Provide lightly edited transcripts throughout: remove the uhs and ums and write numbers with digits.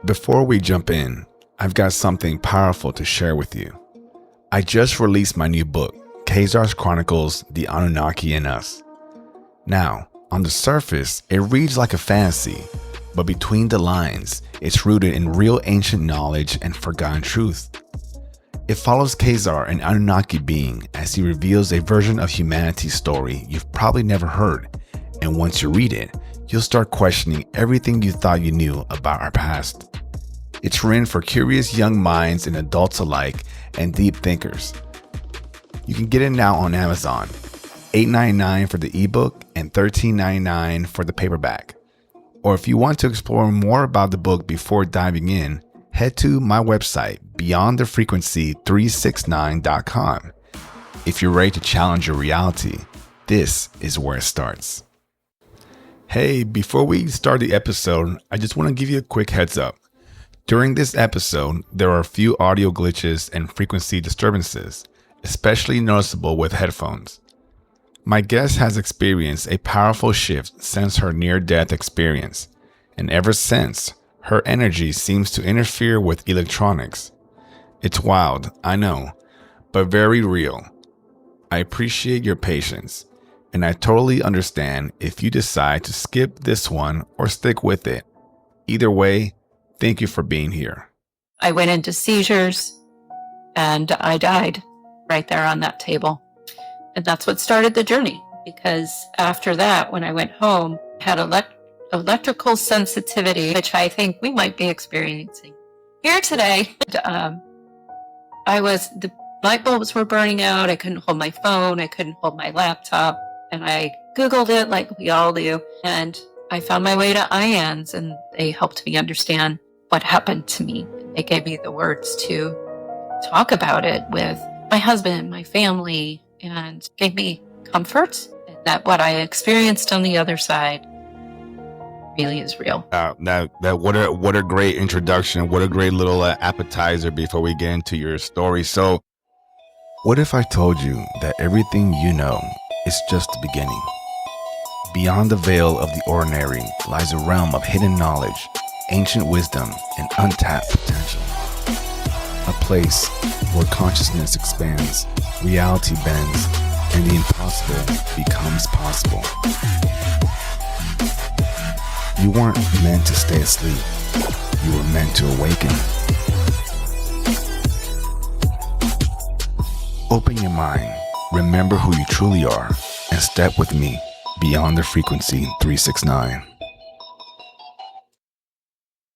Before we jump in, I've got something powerful to share with you. I just released my new book, Cesar's Chronicles, The Anunnaki and Us. Now, on the surface, it reads like a fantasy, but between the lines, it's rooted in real ancient knowledge and forgotten truth. It follows Cesar, an Anunnaki being, as he reveals a version of humanity's story you've probably never heard, and once you read it, you'll start questioning everything you thought you knew about our past. It's written for curious young minds and adults alike and deep thinkers. You can get it now on Amazon, $8.99 for the ebook and $13.99 for the paperback. Or if you want to explore more about the book before diving in, head to my website, beyondthefrequency369.com. If you're ready to challenge your reality, this is where it starts. Hey, before we start the episode, I just want to give you a quick heads up. During this episode, there are a few audio glitches and frequency disturbances, especially noticeable with headphones. My guest has experienced a powerful shift since her near-death experience, and ever since, her energy seems to interfere with electronics. It's wild, I know, but very real. I appreciate your patience, and I totally understand if you decide to skip this one or stick with it. Either way, thank you for being here. I went into seizures and I died right there on that table. And that's what started the journey, because after that, when I went home, I had electrical sensitivity, which I think we might be experiencing here today. The light bulbs were burning out. I couldn't hold my phone. I couldn't hold my laptop. And I Googled it like we all do. And I found my way to IANDS, and they helped me understand what happened to me. They gave me the words to talk about it with my husband, my family, and gave me comfort that what I experienced on the other side really is real. What a great introduction. What a great little appetizer before we get into your story. So, what if I told you that everything you know is just the beginning? Beyond the veil of the ordinary lies a realm of hidden knowledge, ancient wisdom, and untapped potential. A place where consciousness expands, reality bends, and the impossible becomes possible. You weren't meant to stay asleep. You were meant to awaken. Open your mind, remember who you truly are, and step with me beyond the frequency 369.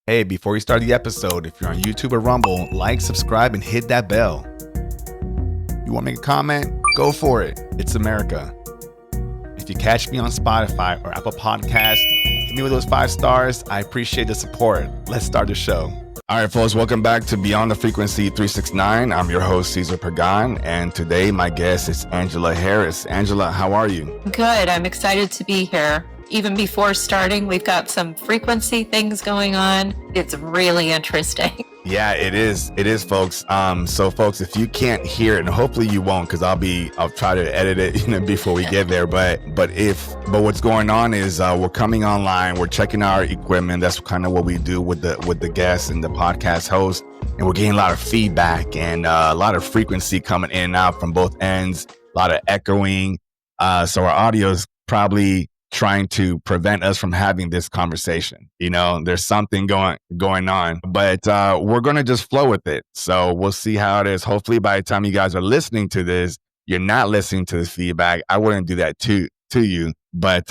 Hey, before you start the episode, if you're on YouTube or Rumble, like, subscribe, and hit that bell. You want to make a comment? Go for it. It's America. If you catch me on Spotify or Apple Podcasts, hit me with those 5 stars. I appreciate the support. Let's start the show. All right, folks, welcome back to Beyond the Frequency 369. I'm your host, Cesar Pagan, and today my guest is Angela Harris. Angela, how are you? Good. I'm excited to be here. Even before starting, we've got some frequency things going on. It's really interesting. Yeah, it is. It is, folks. So folks, if you can't hear it, and hopefully you won't, because I'll try to edit it, before we get there. But what's going on is we're coming online, we're checking our equipment. That's kind of what we do with the guests and the podcast host. And we're getting a lot of feedback and a lot of frequency coming in and out from both ends, a lot of echoing. So our audio is probably trying to prevent us from having this conversation. There's something going on, but we're going to just flow with it. So we'll see how it is. Hopefully by the time you guys are listening to this, you're not listening to this feedback. I wouldn't do that to you, but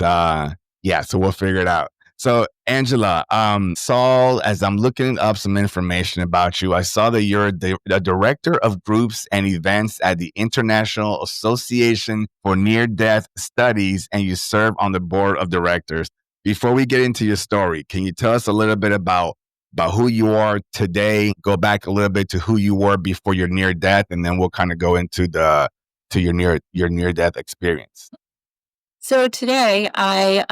yeah, so we'll figure it out. So Angela, as I'm looking up some information about you, I saw that you're the director of groups and events at the International Association for Near-Death Studies, and you serve on the board of directors. Before we get into your story, can you tell us a little bit about who you are today? Go back a little bit to who you were before your near death, and then we'll kind of go into your near death experience. So today I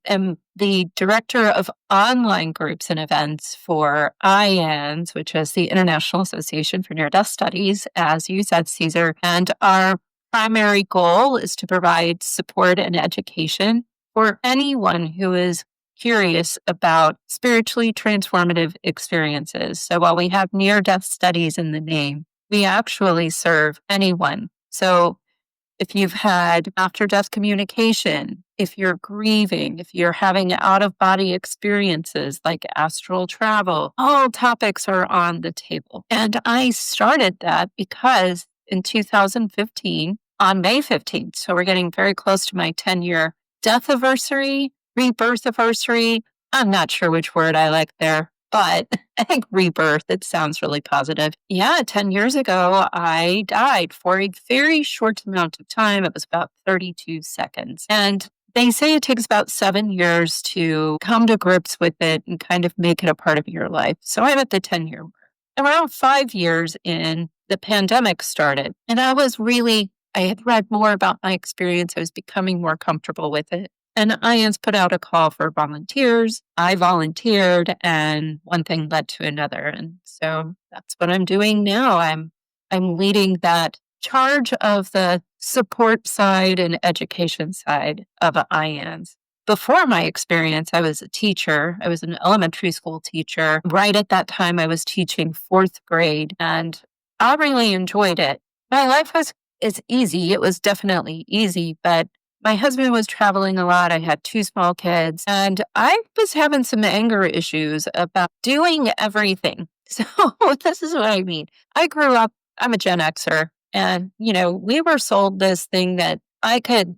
am the director of online groups and events for IANDS, which is the International Association for Near-Death Studies, as you said, Cesar. And our primary goal is to provide support and education for anyone who is curious about spiritually transformative experiences. So while we have near-death studies in the name, we actually serve anyone. So if you've had after-death communication, if you're grieving, if you're having out-of-body experiences like astral travel, all topics are on the table. And I started that because in 2015, on May 15th, so we're getting very close to my 10-year death anniversary, rebirth anniversary. I'm not sure which word I like there, but I think rebirth, it sounds really positive. Yeah, 10 years ago, I died for a very short amount of time. It was about 32 seconds. And they say it takes about 7 years to come to grips with it and kind of make it a part of your life. So I'm at the 10-year mark. Around 5 years in, the pandemic started. And I had read more about my experience. I was becoming more comfortable with it. And IANDS put out a call for volunteers. I volunteered, and one thing led to another. And so that's what I'm doing now. I'm leading that charge of the support side and education side of IANDS. Before my experience, I was a teacher. I was an elementary school teacher. Right at that time, I was teaching 4th grade, and I really enjoyed it. My life is easy. It was definitely easy, but my husband was traveling a lot. I had 2 small kids, and I was having some anger issues about doing everything. So this is what I mean. I grew up, I'm a Gen Xer, and, we were sold this thing that I could,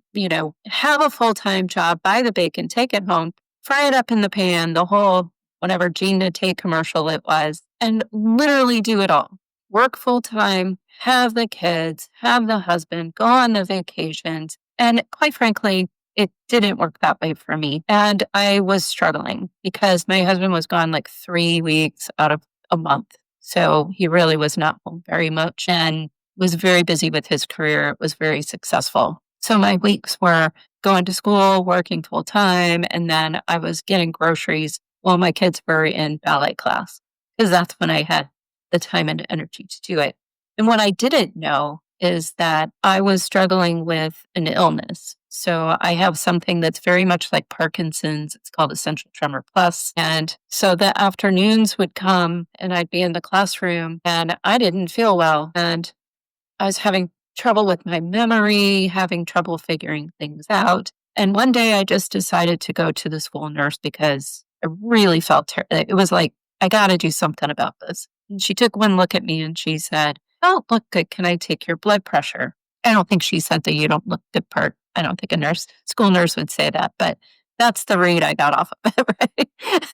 have a full-time job, buy the bacon, take it home, fry it up in the pan, the whole whatever Gina Tate commercial it was, and literally do it all. Work full-time, have the kids, have the husband, go on the vacations. And quite frankly, it didn't work that way for me. And I was struggling because my husband was gone like 3 weeks out of a month. So he really was not home very much and was very busy with his career. It was very successful. So my weeks were going to school, working full time, and then I was getting groceries while my kids were in ballet class because that's when I had the time and energy to do it. And what I didn't know is that I was struggling with an illness. So I have something that's very much like Parkinson's. It's called essential tremor plus. And so the afternoons would come and I'd be in the classroom and I didn't feel well. And I was having trouble with my memory, having trouble figuring things out. And one day I just decided to go to the school nurse because I really felt it was like, I got to do something about this. And she took one look at me and she said, "Oh, look good. Can I take your blood pressure?" I don't think she said the "you don't look good" part. I don't think a school nurse would say that, but that's the read I got off of it,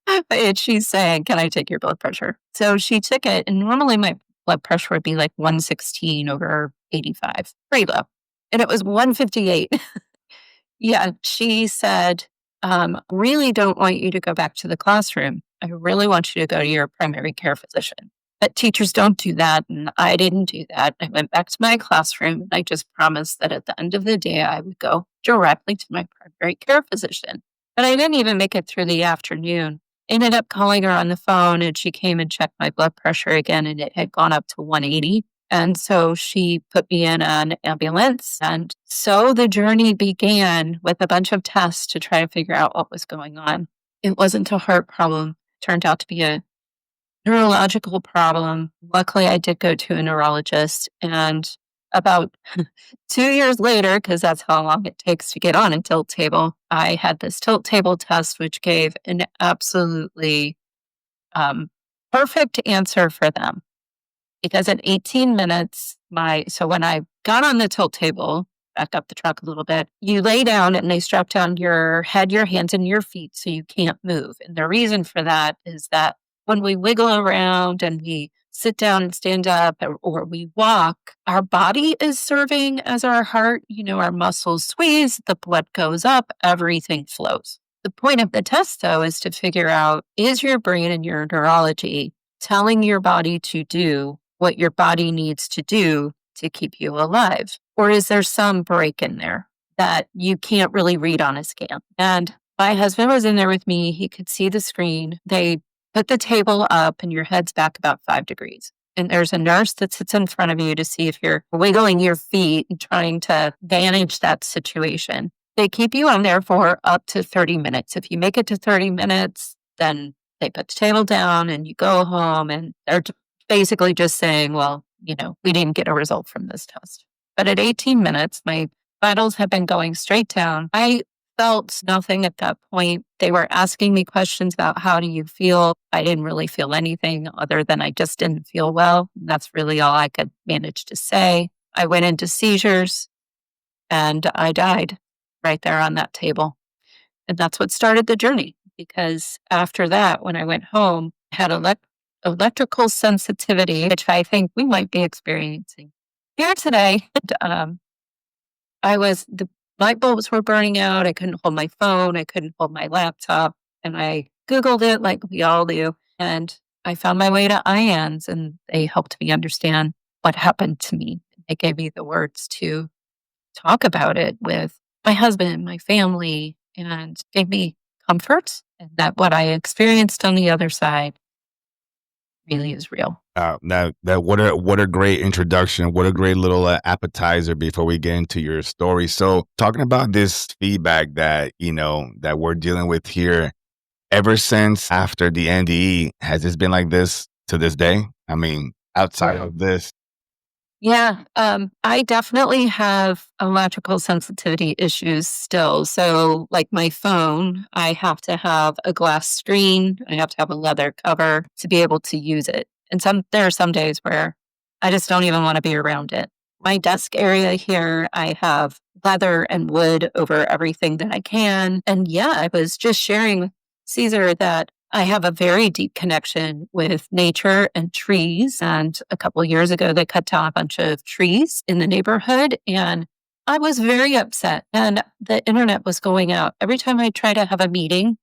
right? And she's saying, "Can I take your blood pressure?" So she took it, and normally my blood pressure would be like 116 over 85, pretty low. And it was 158. Yeah, she said, "Really don't want you to go back to the classroom. I really want you to go to your primary care physician." But teachers don't do that, and I didn't do that. I went back to my classroom, and I just promised that at the end of the day, I would go directly to my primary care physician. But I didn't even make it through the afternoon. Ended up calling her on the phone, and she came and checked my blood pressure again, and it had gone up to 180. And so she put me in an ambulance. And so the journey began with a bunch of tests to try to figure out what was going on. It wasn't a heart problem. It turned out to be a neurological problem. Luckily, I did go to a neurologist, and about 2 years later, because that's how long it takes to get on a tilt table, I had this tilt table test, which gave an absolutely perfect answer for them. Because at 18 minutes, so when I got on the tilt table, back up the truck a little bit, you lay down and they strap down your head, your hands, and your feet so you can't move. And the reason for that is that when we wiggle around and we sit down and stand up or we walk, our body is serving as our heart. Our muscles squeeze, the blood goes up, everything flows. The point of the test, though, is to figure out, is your brain and your neurology telling your body to do what your body needs to do to keep you alive? Or is there some break in there that you can't really read on a scan? And my husband was in there with me. He could see the screen. They put the table up and your head's back about 5 degrees. And there's a nurse that sits in front of you to see if you're wiggling your feet and trying to manage that situation. They keep you on there for up to 30 minutes. If you make it to 30 minutes, then they put the table down and you go home, and they're basically just saying, well, we didn't get a result from this test. But at 18 minutes, my vitals have been going straight down. I felt nothing at that point. They were asking me questions about how do you feel? I didn't really feel anything other than I just didn't feel well. That's really all I could manage to say. I went into seizures and I died right there on that table. And that's what started the journey, because after that, when I went home, I had electrical sensitivity, which I think we might be experiencing here today. The light bulbs were burning out. I couldn't hold my phone. I couldn't hold my laptop. And I Googled it like we all do. And I found my way to IANDS, and they helped me understand what happened to me. They gave me the words to talk about it with my husband, my family, and gave me comfort, and that what I experienced on the other side really is real. What a great introduction. What a great little appetizer before we get into your story. So talking about this feedback that, that we're dealing with here, ever since after the NDE, has this been like this to this day? I mean, outside of this. Yeah, I definitely have electrical sensitivity issues still. So, like my phone, I have to have a glass screen, I have to have a leather cover to be able to use it. And there are some days where I just don't even want to be around it. My desk area here, I have leather and wood over everything that I can. And yeah, I was just sharing with Cesar that I have a very deep connection with nature and trees. And a couple of years ago, they cut down a bunch of trees in the neighborhood. And I was very upset. And the internet was going out. Every time I try to have a meeting,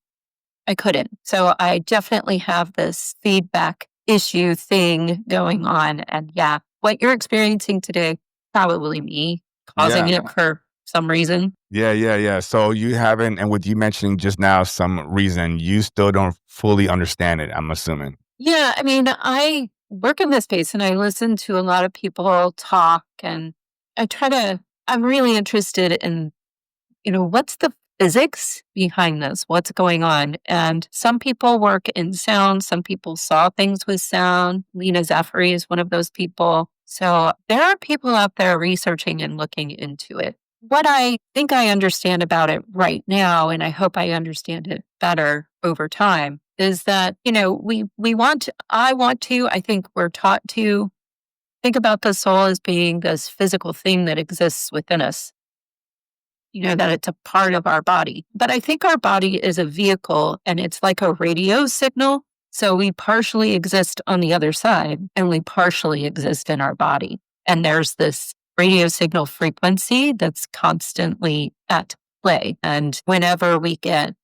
I couldn't. So I definitely have this feedback issue thing going on. And yeah, what you're experiencing today, probably me causing Yeah. it for some reason. Yeah. So you haven't, and with you mentioning just now some reason, you still don't fully understand it, I'm assuming. Yeah, I mean, I work in this space and I listen to a lot of people talk, and I'm really interested in, what's the physics behind this? What's going on? And some people work in sound, some people saw things with sound. Lena Zafari is one of those people. So there are people out there researching and looking into it. What I think I understand about it right now, and I hope I understand it better over time, is that, I think we're taught to think about the soul as being this physical thing that exists within us, that it's a part of our body. But I think our body is a vehicle, and it's like a radio signal. So we partially exist on the other side and we partially exist in our body. And there's this radio signal frequency that's constantly at play. And whenever we get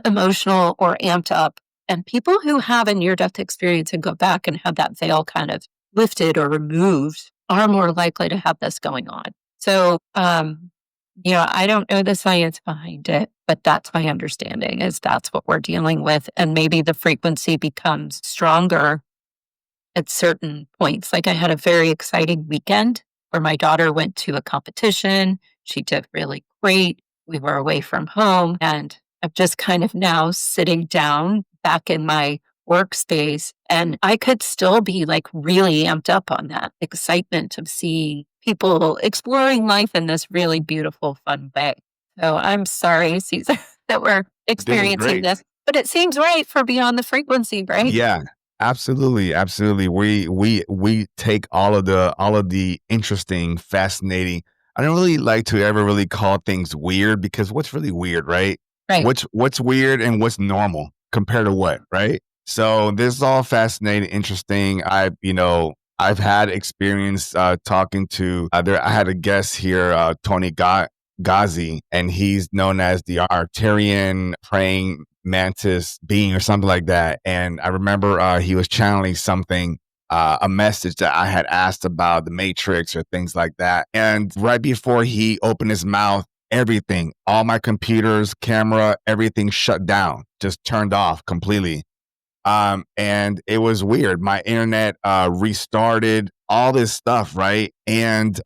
emotional or amped up, and people who have a near-death experience and go back and have that veil kind of lifted or removed are more likely to have this going on. So, I don't know the science behind it, but that's my understanding is that's what we're dealing with. And maybe the frequency becomes stronger at certain points. Like I had a very exciting weekend where my daughter went to a competition. She did really great. We were away from home, and I'm just kind of now sitting down back in my workspace, and I could still be like really amped up on that excitement of seeing people exploring life in this really beautiful, fun way. So I'm sorry, Cesar, that we're experiencing this, but it seems right for beyond the frequency, right? Yeah, absolutely. We take all of the interesting, fascinating. I don't really like to ever really call things weird, because what's really weird, right? Right. What's weird and what's normal compared to what, right? So this is all fascinating, interesting. I've had experience talking to I had a guest here, Tony Ghazi, and he's known as the Arcturian praying mantis being or something like that. And I remember he was channeling something, a message that I had asked about the Matrix or things like that. And right before he opened his mouth, everything, all my computers, camera, everything shut down, just turned off completely. And it was weird. My internet restarted, all this stuff, right? And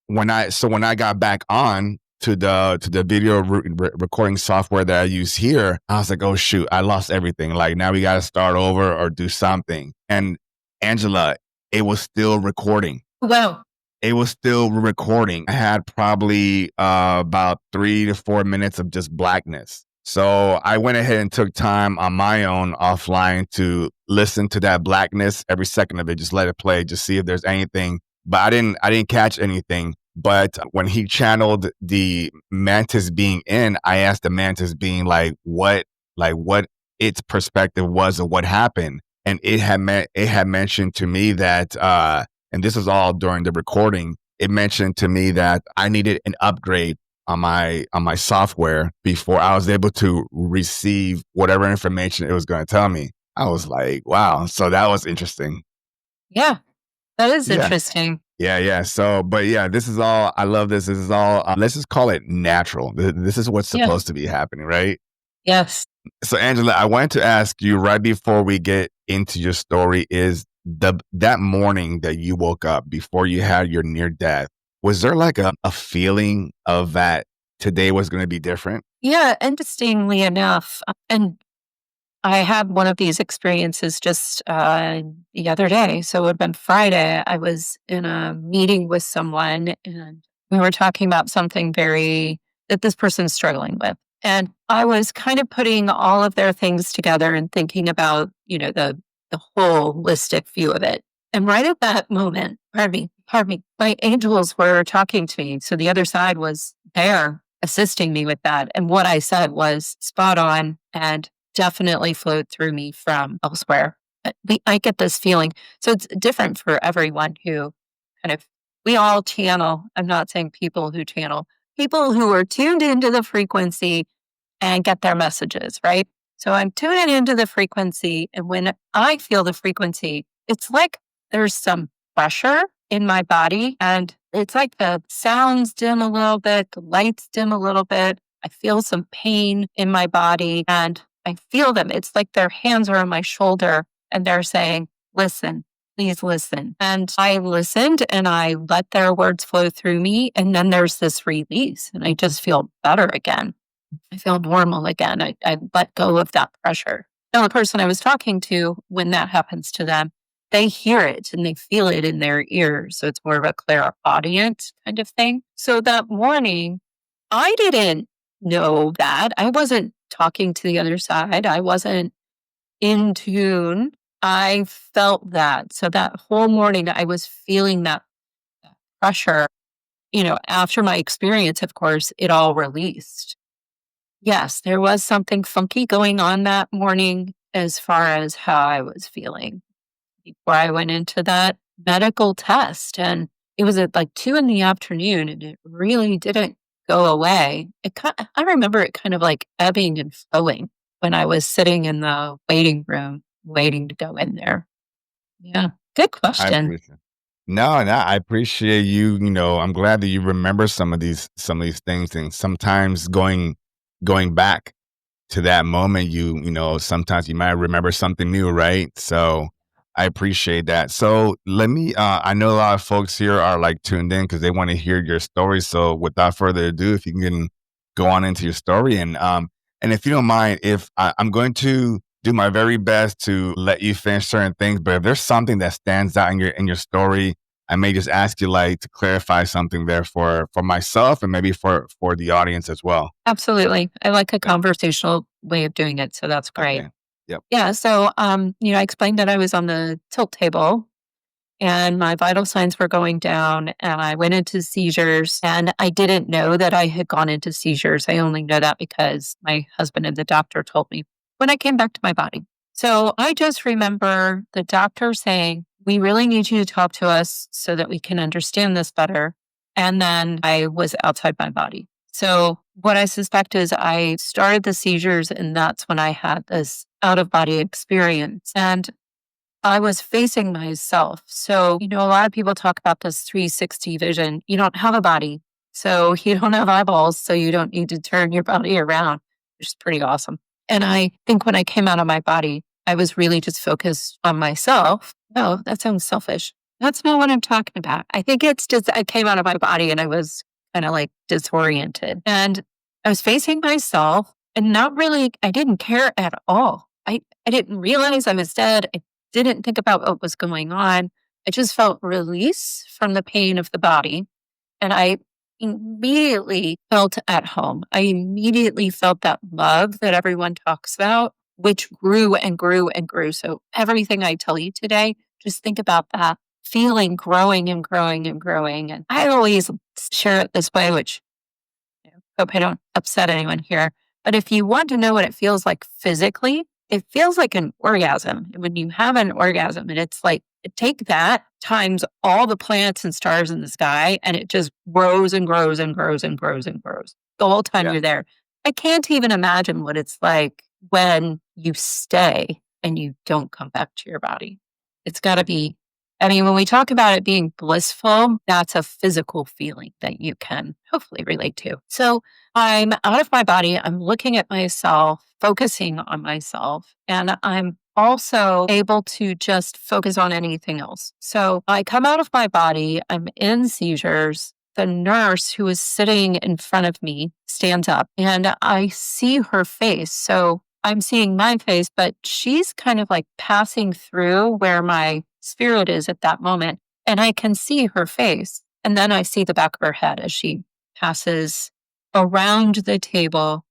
when I got back on, to the video recording software that I use here, I was like, oh shoot, I lost everything. Like now we got to start over or do something. And Angela, it was still recording. Wow. It was still recording. I had probably about 3 to 4 minutes of just blackness. So I went ahead and took time on my own offline to listen to that blackness every second of it. Just let it play, just see if there's anything. But I didn't catch anything. But when he channeled the mantis being in, I asked the mantis being what its perspective was of what happened, and it had mentioned to me that and this is all during the recording. It mentioned to me that I needed an upgrade on my software before I was able to receive whatever information it was going to tell me. I was like, wow. So that was interesting. Yeah, that is Yeah. interesting. Yeah. So, but yeah, this is all, I love this. This is all, let's just call it natural. This is what's Yeah. supposed to be happening, right? Yes. So, Angela, I wanted to ask you right before we get into your story is that morning that you woke up before you had your near death, was there like a feeling of that today was going to be different? Yeah. Interestingly enough, and I had one of these experiences just the other day. So it would have been Friday. I was in a meeting with someone and we were talking about something that this person's struggling with. And I was kind of putting all of their things together and thinking about, the holistic view of it. And right at that moment, pardon me, my angels were talking to me. So the other side was there assisting me with that. And what I said was spot on and definitely flowed through me from elsewhere. I get this feeling. So it's different for everyone who kind of, we all channel. I'm not saying people who channel, people who are tuned into the frequency and get their messages, right? So I'm tuning into the frequency. And when I feel the frequency, it's like there's some pressure in my body. And it's like the sounds dim a little bit, the lights dim a little bit. I feel some pain in my body and I feel them. It's like their hands are on my shoulder and they're saying, listen, please listen. And I listened and I let their words flow through me. And then there's this release and I just feel better again. I feel normal again. I let go of that pressure. Now, the person I was talking to, when that happens to them, they hear it and they feel it in their ears. So it's more of a clairaudient kind of thing. So that morning, I didn't know that. I wasn't talking to the other side. I wasn't in tune. I felt that. So that whole morning, I was feeling that pressure. After my experience, of course, it all released. Yes, there was something funky going on that morning as far as how I was feeling before I went into that medical test. And it was at like 2 in the afternoon and it really didn't go away. I remember it kind of like ebbing and flowing when I was sitting in the waiting room waiting to go in there. Yeah. Good I question. appreciate. No, I appreciate you. I'm glad that you remember some of these things, and sometimes going back to that moment, sometimes you might remember something new, right? So I appreciate that. So let me, I know a lot of folks here are like tuned in because they want to hear your story. So without further ado, if you can go on into your story and if you don't mind, if I'm going to do my very best to let you finish certain things, but if there's something that stands out in your story, I may just ask you like to clarify something there for myself and maybe for the audience as well. Absolutely. I like a conversational way of doing it. So that's great. Okay. Yep. Yeah. So, I explained that I was on the tilt table and my vital signs were going down and I went into seizures and I didn't know that I had gone into seizures. I only know that because my husband and the doctor told me when I came back to my body. So I just remember the doctor saying, we really need you to talk to us so that we can understand this better. And then I was outside my body. So what I suspect is I started the seizures and that's when I had this out of body experience. And I was facing myself. So, a lot of people talk about this 360 vision. You don't have a body. So you don't have eyeballs. So you don't need to turn your body around, which is pretty awesome. And I think when I came out of my body, I was really just focused on myself. No, that sounds selfish. That's not what I'm talking about. I think it's just I came out of my body and I was kind of like disoriented. And I was facing myself and not really, I didn't care at all. I didn't realize I was dead. I didn't think about what was going on. I just felt release from the pain of the body. And I immediately felt at home. I immediately felt that love that everyone talks about, which grew and grew and grew. So everything I tell you today, just think about that feeling growing and growing and growing. And I always share it this way, which hope I don't upset anyone here. But if you want to know what it feels like physically, it feels like an orgasm. And when you have an orgasm, and it's like, take that times all the planets and stars in the sky, and it just grows and grows and grows and grows and grows the whole time you're there. I can't even imagine what it's like when you stay and you don't come back to your body. It's got to be, I mean, when we talk about it being blissful, that's a physical feeling that you can hopefully relate to. So I'm out of my body. I'm looking at myself, focusing on myself, and I'm also able to just focus on anything else. So I come out of my body. I'm in seizures. The nurse who is sitting in front of me stands up and I see her face. So I'm seeing my face, but she's kind of like passing through where my spirit is at that moment. And I can see her face. And then I see the back of her head as she passes around the table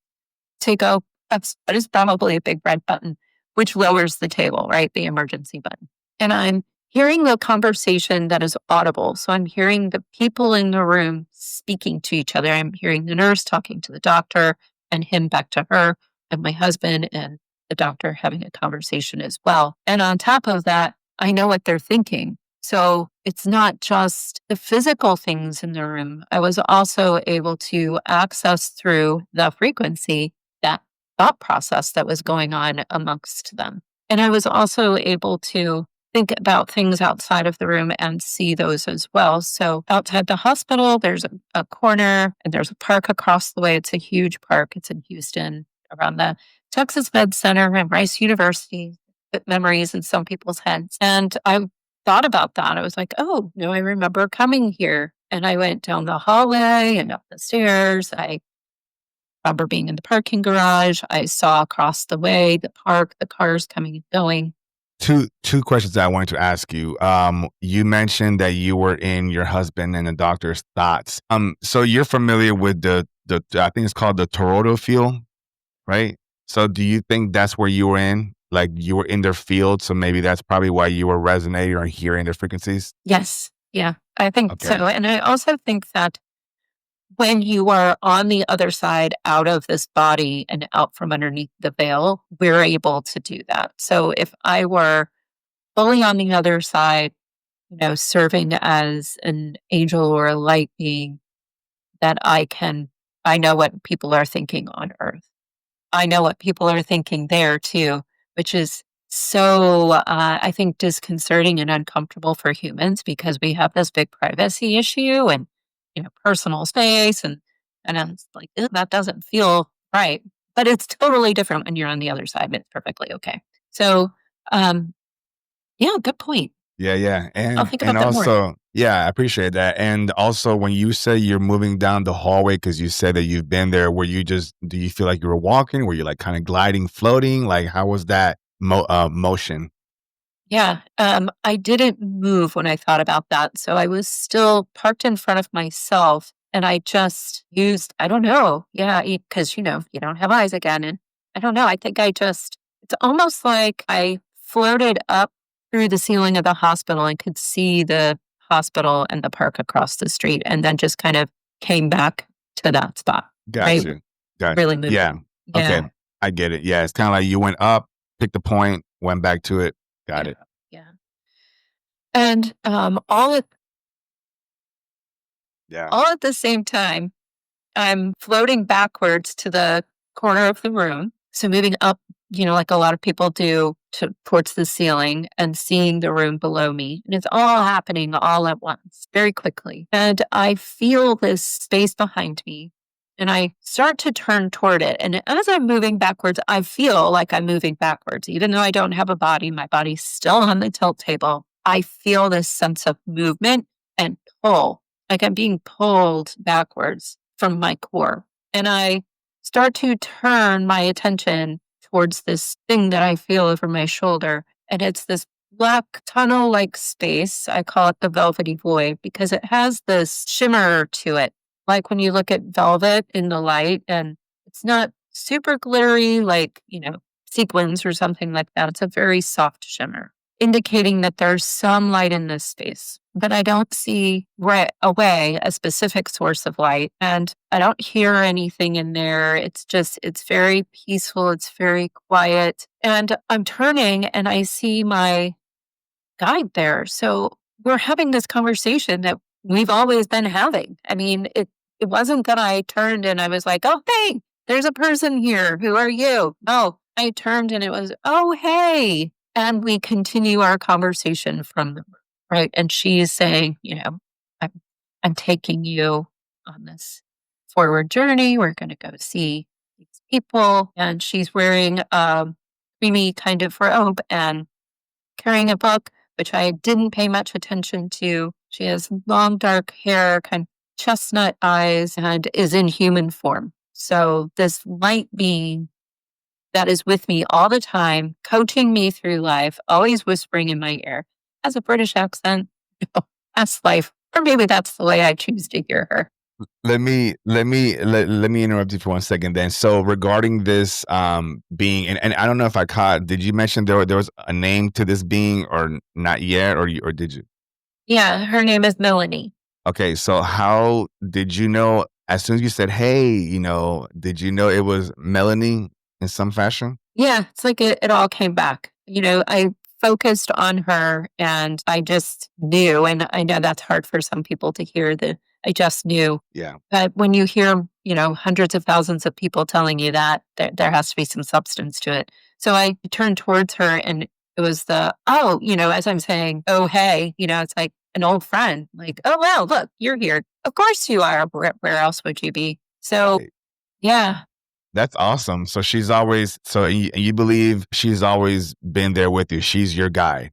to go up what is probably a big red button, which lowers the table, right? The emergency button. And I'm hearing the conversation that is audible. So I'm hearing the people in the room speaking to each other. I'm hearing the nurse talking to the doctor and him back to her, and my husband and the doctor having a conversation as well. And on top of that, I know what they're thinking. So it's not just the physical things in the room. I was also able to access through the frequency that thought process that was going on amongst them. And I was also able to think about things outside of the room and see those as well. So outside the hospital, there's a corner and there's a park across the way. It's a huge park. It's in Houston around the Texas Med Center and Rice University. Put memories in some people's heads. And I thought about that. I was like, oh, no, I remember coming here. And I went down the hallway and up the stairs. I remember being in the parking garage. I saw across the way, the park, the cars coming and going. Two questions that I wanted to ask you. You mentioned that you were in your husband and the doctor's thoughts. So you're familiar with the I think it's called the toroidal field, right? So do you think that's where you were in? Like you were in their field, so maybe that's probably why you were resonating or hearing their frequencies? Yes. Yeah, I think Okay. so. And I also think that when you are on the other side out of this body and out from underneath the veil, we're able to do that. So if I were fully on the other side, serving as an angel or a light being, that I know what people are thinking on earth. I know what people are thinking there too, which is so, I think, disconcerting and uncomfortable for humans because we have this big privacy issue and, personal space. And I'm like, "Ew, that doesn't feel right." But it's totally different when you're on the other side. And it's perfectly okay. So, um, yeah, good point. Yeah. I'll And think and about that more. also, yeah, I appreciate that. And also when you say you're moving down the hallway because you said that you've been there, do you feel like you were walking? Were you like kind of gliding, floating? Like how was that motion? Yeah, I didn't move when I thought about that. So I was still parked in front of myself and I just used, I don't know. Yeah, because, you don't have eyes again. And I don't know. I think it's almost like I floated up through the ceiling of the hospital and could see the hospital and the park across the street and then just kind of came back to that spot. Got Right? you. Got Really you. moved. Yeah. Okay. Yeah. I get it. Yeah. It's kind of like you went up, picked a point, went back to it. Got Yeah. it. Yeah. And Yeah. all at the same time, I'm floating backwards to the corner of the room. So moving up, like a lot of people do towards the ceiling and seeing the room below me. And it's all happening all at once, very quickly. And I feel this space behind me and I start to turn toward it. And as I'm moving backwards, I feel like I'm moving backwards. Even though I don't have a body, my body's still on the tilt table. I feel this sense of movement and pull. like I'm being pulled backwards from my core. And I start to turn my attention towards this thing that I feel over my shoulder. And it's this black tunnel like space. I call it the velvety void because it has this shimmer to it. Like when you look at velvet in the light, and it's not super glittery like, sequins or something like that. It's a very soft shimmer, indicating that there's some light in this space. But I don't see right away a specific source of light, and I don't hear anything in there. It's very peaceful. It's very quiet. And I'm turning and I see my guide there. So we're having this conversation that we've always been having. I mean, it wasn't that I turned and I was like, oh, hey, there's a person here. Who are you? No, I turned and it was, oh, hey. And we continue our conversation from there, right. And she's saying, I'm, I'm taking you on this forward journey. We're going to go see these people. And she's wearing a creamy kind of robe and carrying a book, which I didn't pay much attention to. She has long, dark hair, kind of chestnut eyes, and is in human form. So this light being that is with me all the time, coaching me through life, always whispering in my ear, has a British accent. That's life. Or maybe that's the way I choose to hear her. Let me interrupt you for 1 second then. So regarding this being, and I don't know if I caught, did you mention there was a name to this being or not yet, or did you? Yeah, her name is Melanie. Okay, so how did you know as soon as you said, hey, did you know it was Melanie in some fashion? Yeah, it's like it all came back. I focused on her and I just knew. And I know that's hard for some people to hear that I just knew. Yeah. But when you hear, hundreds of thousands of people telling you that, there has to be some substance to it. So I turned towards her and it was as I'm saying, oh, hey, it's like an old friend, like, oh, wow, look, you're here. Of course you are. Where else would you be? So, Right. yeah. That's awesome. So she's always, so you believe she's always been there with you. She's your guide.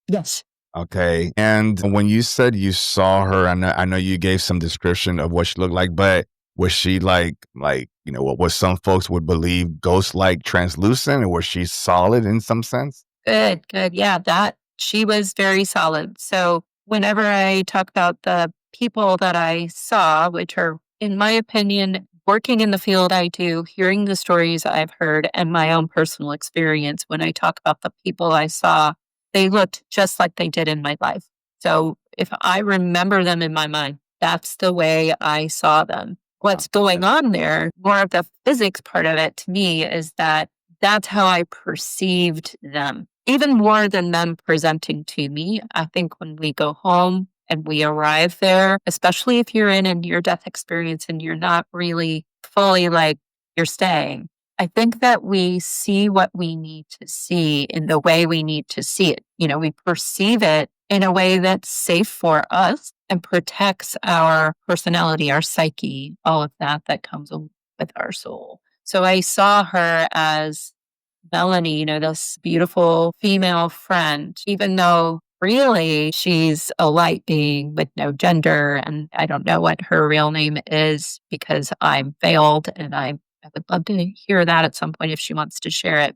Yes. Okay. And when you said you saw her, I know you gave some description of what she looked like, but was she what some folks would believe ghost-like translucent, or was she solid in some sense? Good, good. Yeah, that she was very solid. So whenever I talk about the people that I saw, which are, in my opinion, working in the field I do, hearing the stories I've heard, and my own personal experience, when I talk about the people I saw, they looked just like they did in my life. So if I remember them in my mind, that's the way I saw them. What's going on there, more of the physics part of it to me, is that that's how I perceived them, even more than them presenting to me. I think when we go home and we arrive there, especially if you're in a near death experience and you're not really fully like you're staying, I think that we see what we need to see in the way we need to see it. We perceive it in a way that's safe for us and protects our personality, our psyche, all of that comes with our soul. So I saw her as Melanie, this beautiful female friend, even though really she's a light being with no gender. And I don't know what her real name is because I'm veiled and I would love to hear that at some point if she wants to share it.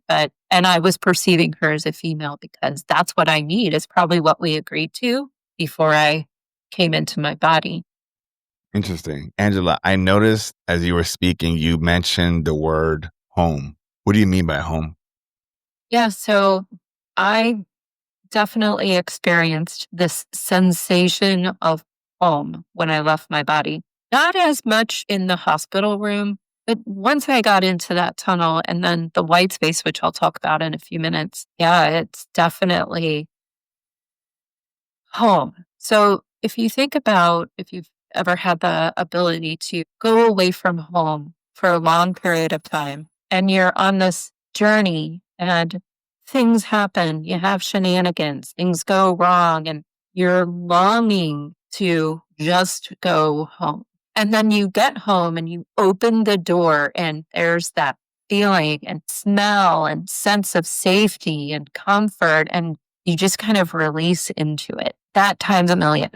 And I was perceiving her as a female because that's what I need, is probably what we agreed to before I came into my body. Interesting. Angela, I noticed as you were speaking, you mentioned the word home. What do you mean by home? Yeah, so I definitely experienced this sensation of home when I left my body. Not as much in the hospital room, but once I got into that tunnel and then the white space, which I'll talk about in a few minutes, yeah, it's definitely home. So if you think about if you've ever had the ability to go away from home for a long period of time and you're on this journey and things happen, you have shenanigans, things go wrong, and you're longing to just go home. And then you get home and you open the door and there's that feeling and smell and sense of safety and comfort, and you just kind of release into it. That times a million.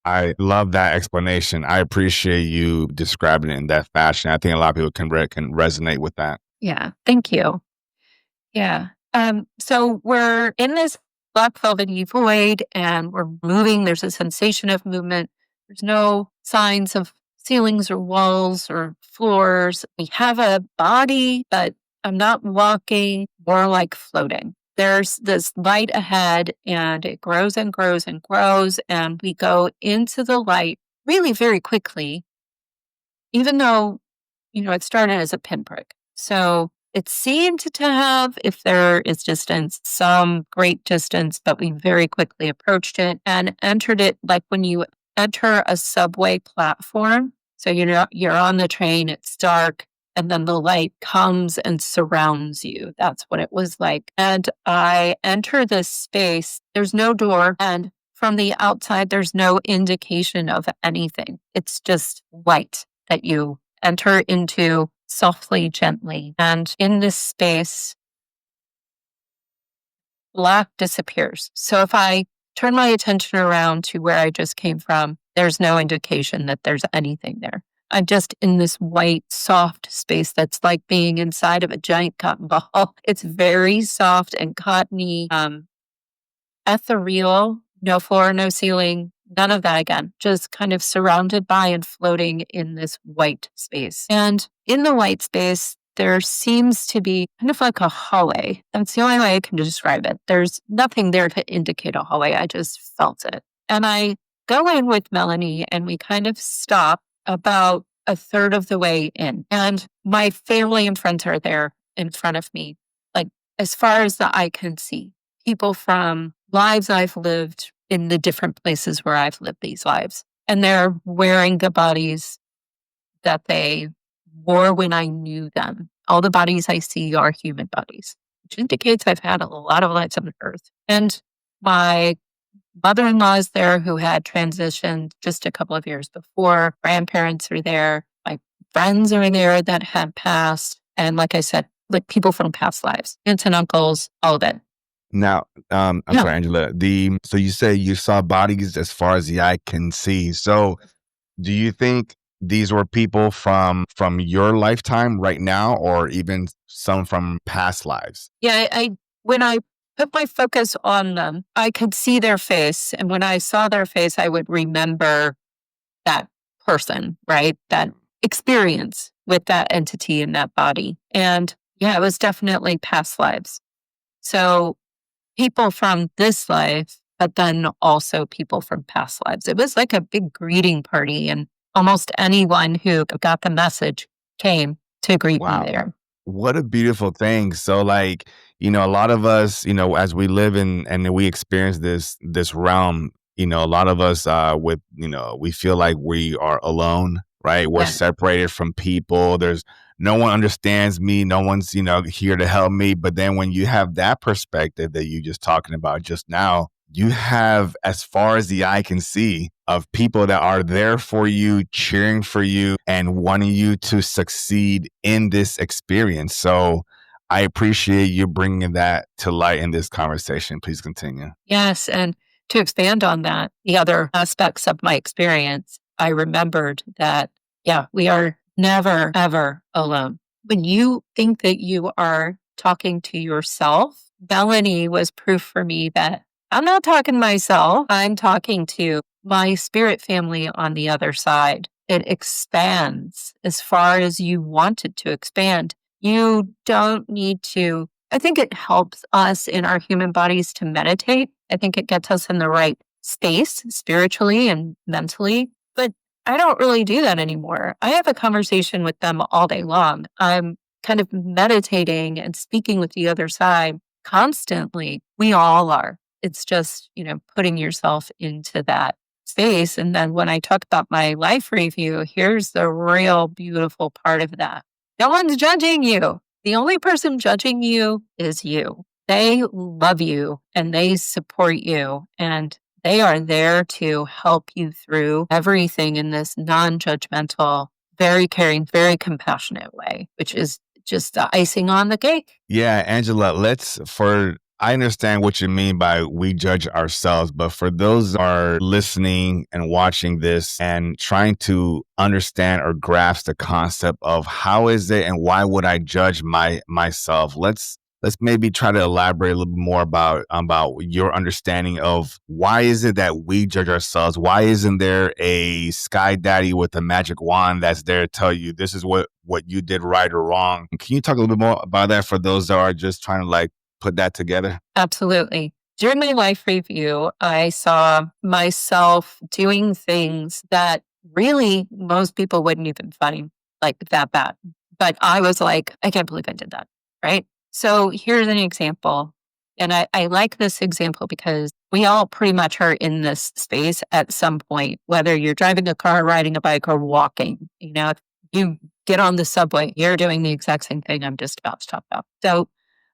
I love that explanation. I appreciate you describing it in that fashion. I think a lot of people can resonate with that. Yeah. Thank you. Yeah. So we're in this black velvety void and we're moving. There's a sensation of movement. There's no signs of ceilings or walls or floors. We have a body, but I'm not walking, more like floating. There's this light ahead and it grows and grows and grows. And we go into the light really very quickly, even though, it started as a pinprick. So it seemed to have, if there is distance, some great distance, but we very quickly approached it and entered it like when you enter a subway platform. So you're on the train, it's dark, and then the light comes and surrounds you. That's what it was like. And I enter this space. There's no door, and from the outside, there's no indication of anything. It's just white that you enter into softly, gently. And in this space, black disappears. So if I turn my attention around to where I just came from, there's no indication that there's anything there. I'm just in this white, soft space that's like being inside of a giant cotton ball. It's very soft and cottony, ethereal, no floor, no ceiling, none of that again, just kind of surrounded by and floating in this white space. And in the white space, there seems to be kind of like a hallway. That's the only way I can describe it. There's nothing there to indicate a hallway. I just felt it. And I go in with Melanie and we kind of stop about a third of the way in. And my family and friends are there in front of me, like as far as the eye can see. People from lives I've lived in the different places where I've lived these lives. And they're wearing the bodies that they wore when I knew them. All the bodies I see are human bodies, which indicates I've had a lot of lives on Earth. And my mother-in-law is there who had transitioned just a couple of years before. Grandparents are there. My friends are there that have passed. And like I said, like people from past lives, aunts and uncles, all of it. Now, I'm Yeah. sorry, Angela. So you say you saw bodies as far as the eye can see. So do you think these were people from your lifetime right now, or even some from past lives? Yeah, when I put my focus on them, I could see their face. And when I saw their face, I would remember that person, right? That experience with that entity in that body. And yeah, it was definitely past lives. So people from this life, but then also people from past lives. It was like a big greeting party, and almost anyone who got the message came to greet me Wow. there. What a beautiful thing. So like, a lot of us, as we live in and we experience this realm, a lot of us we feel like we are alone, right? We're Yeah. separated from people. There's no one understands me, no one's, here to help me. But then when you have that perspective that you just talking about just now, you have as far as the eye can see of people that are there for you, cheering for you, and wanting you to succeed in this experience. So I appreciate you bringing that to light in this conversation. Please continue. Yes. And to expand on that, the other aspects of my experience, I remembered that, yeah, we are never, ever alone. When you think that you are talking to yourself, Melanie was proof for me that I'm not talking to myself. I'm talking to my spirit family on the other side. It expands as far as you want it to expand. You don't need to. I think it helps us in our human bodies to meditate. I think it gets us in the right space spiritually and mentally. But I don't really do that anymore. I have a conversation with them all day long. I'm kind of meditating and speaking with the other side constantly. We all are. It's just, putting yourself into that space. And then when I talk about my life review, here's the real beautiful part of that. No one's judging you. The only person judging you is you. They love you and they support you, and they are there to help you through everything in this non-judgmental, very caring, very compassionate way, which is just the icing on the cake. Yeah, Angela, I understand what you mean by we judge ourselves, but for those that are listening and watching this and trying to understand or grasp the concept of how is it and why would I judge myself, let's maybe try to elaborate a little bit more about your understanding of why is it that we judge ourselves? Why isn't there a sky daddy with a magic wand that's there to tell you this is what you did right or wrong? Can you talk a little bit more about that for those that are just trying to like put that together? Absolutely. During my life review, I saw myself doing things that really most people wouldn't even find like that bad. But I was like, I can't believe I did that. Right. So here's an example. And I like this example because we all pretty much are in this space at some point, whether you're driving a car, riding a bike, or walking. If you get on the subway, you're doing the exact same thing I'm just about to talk about. So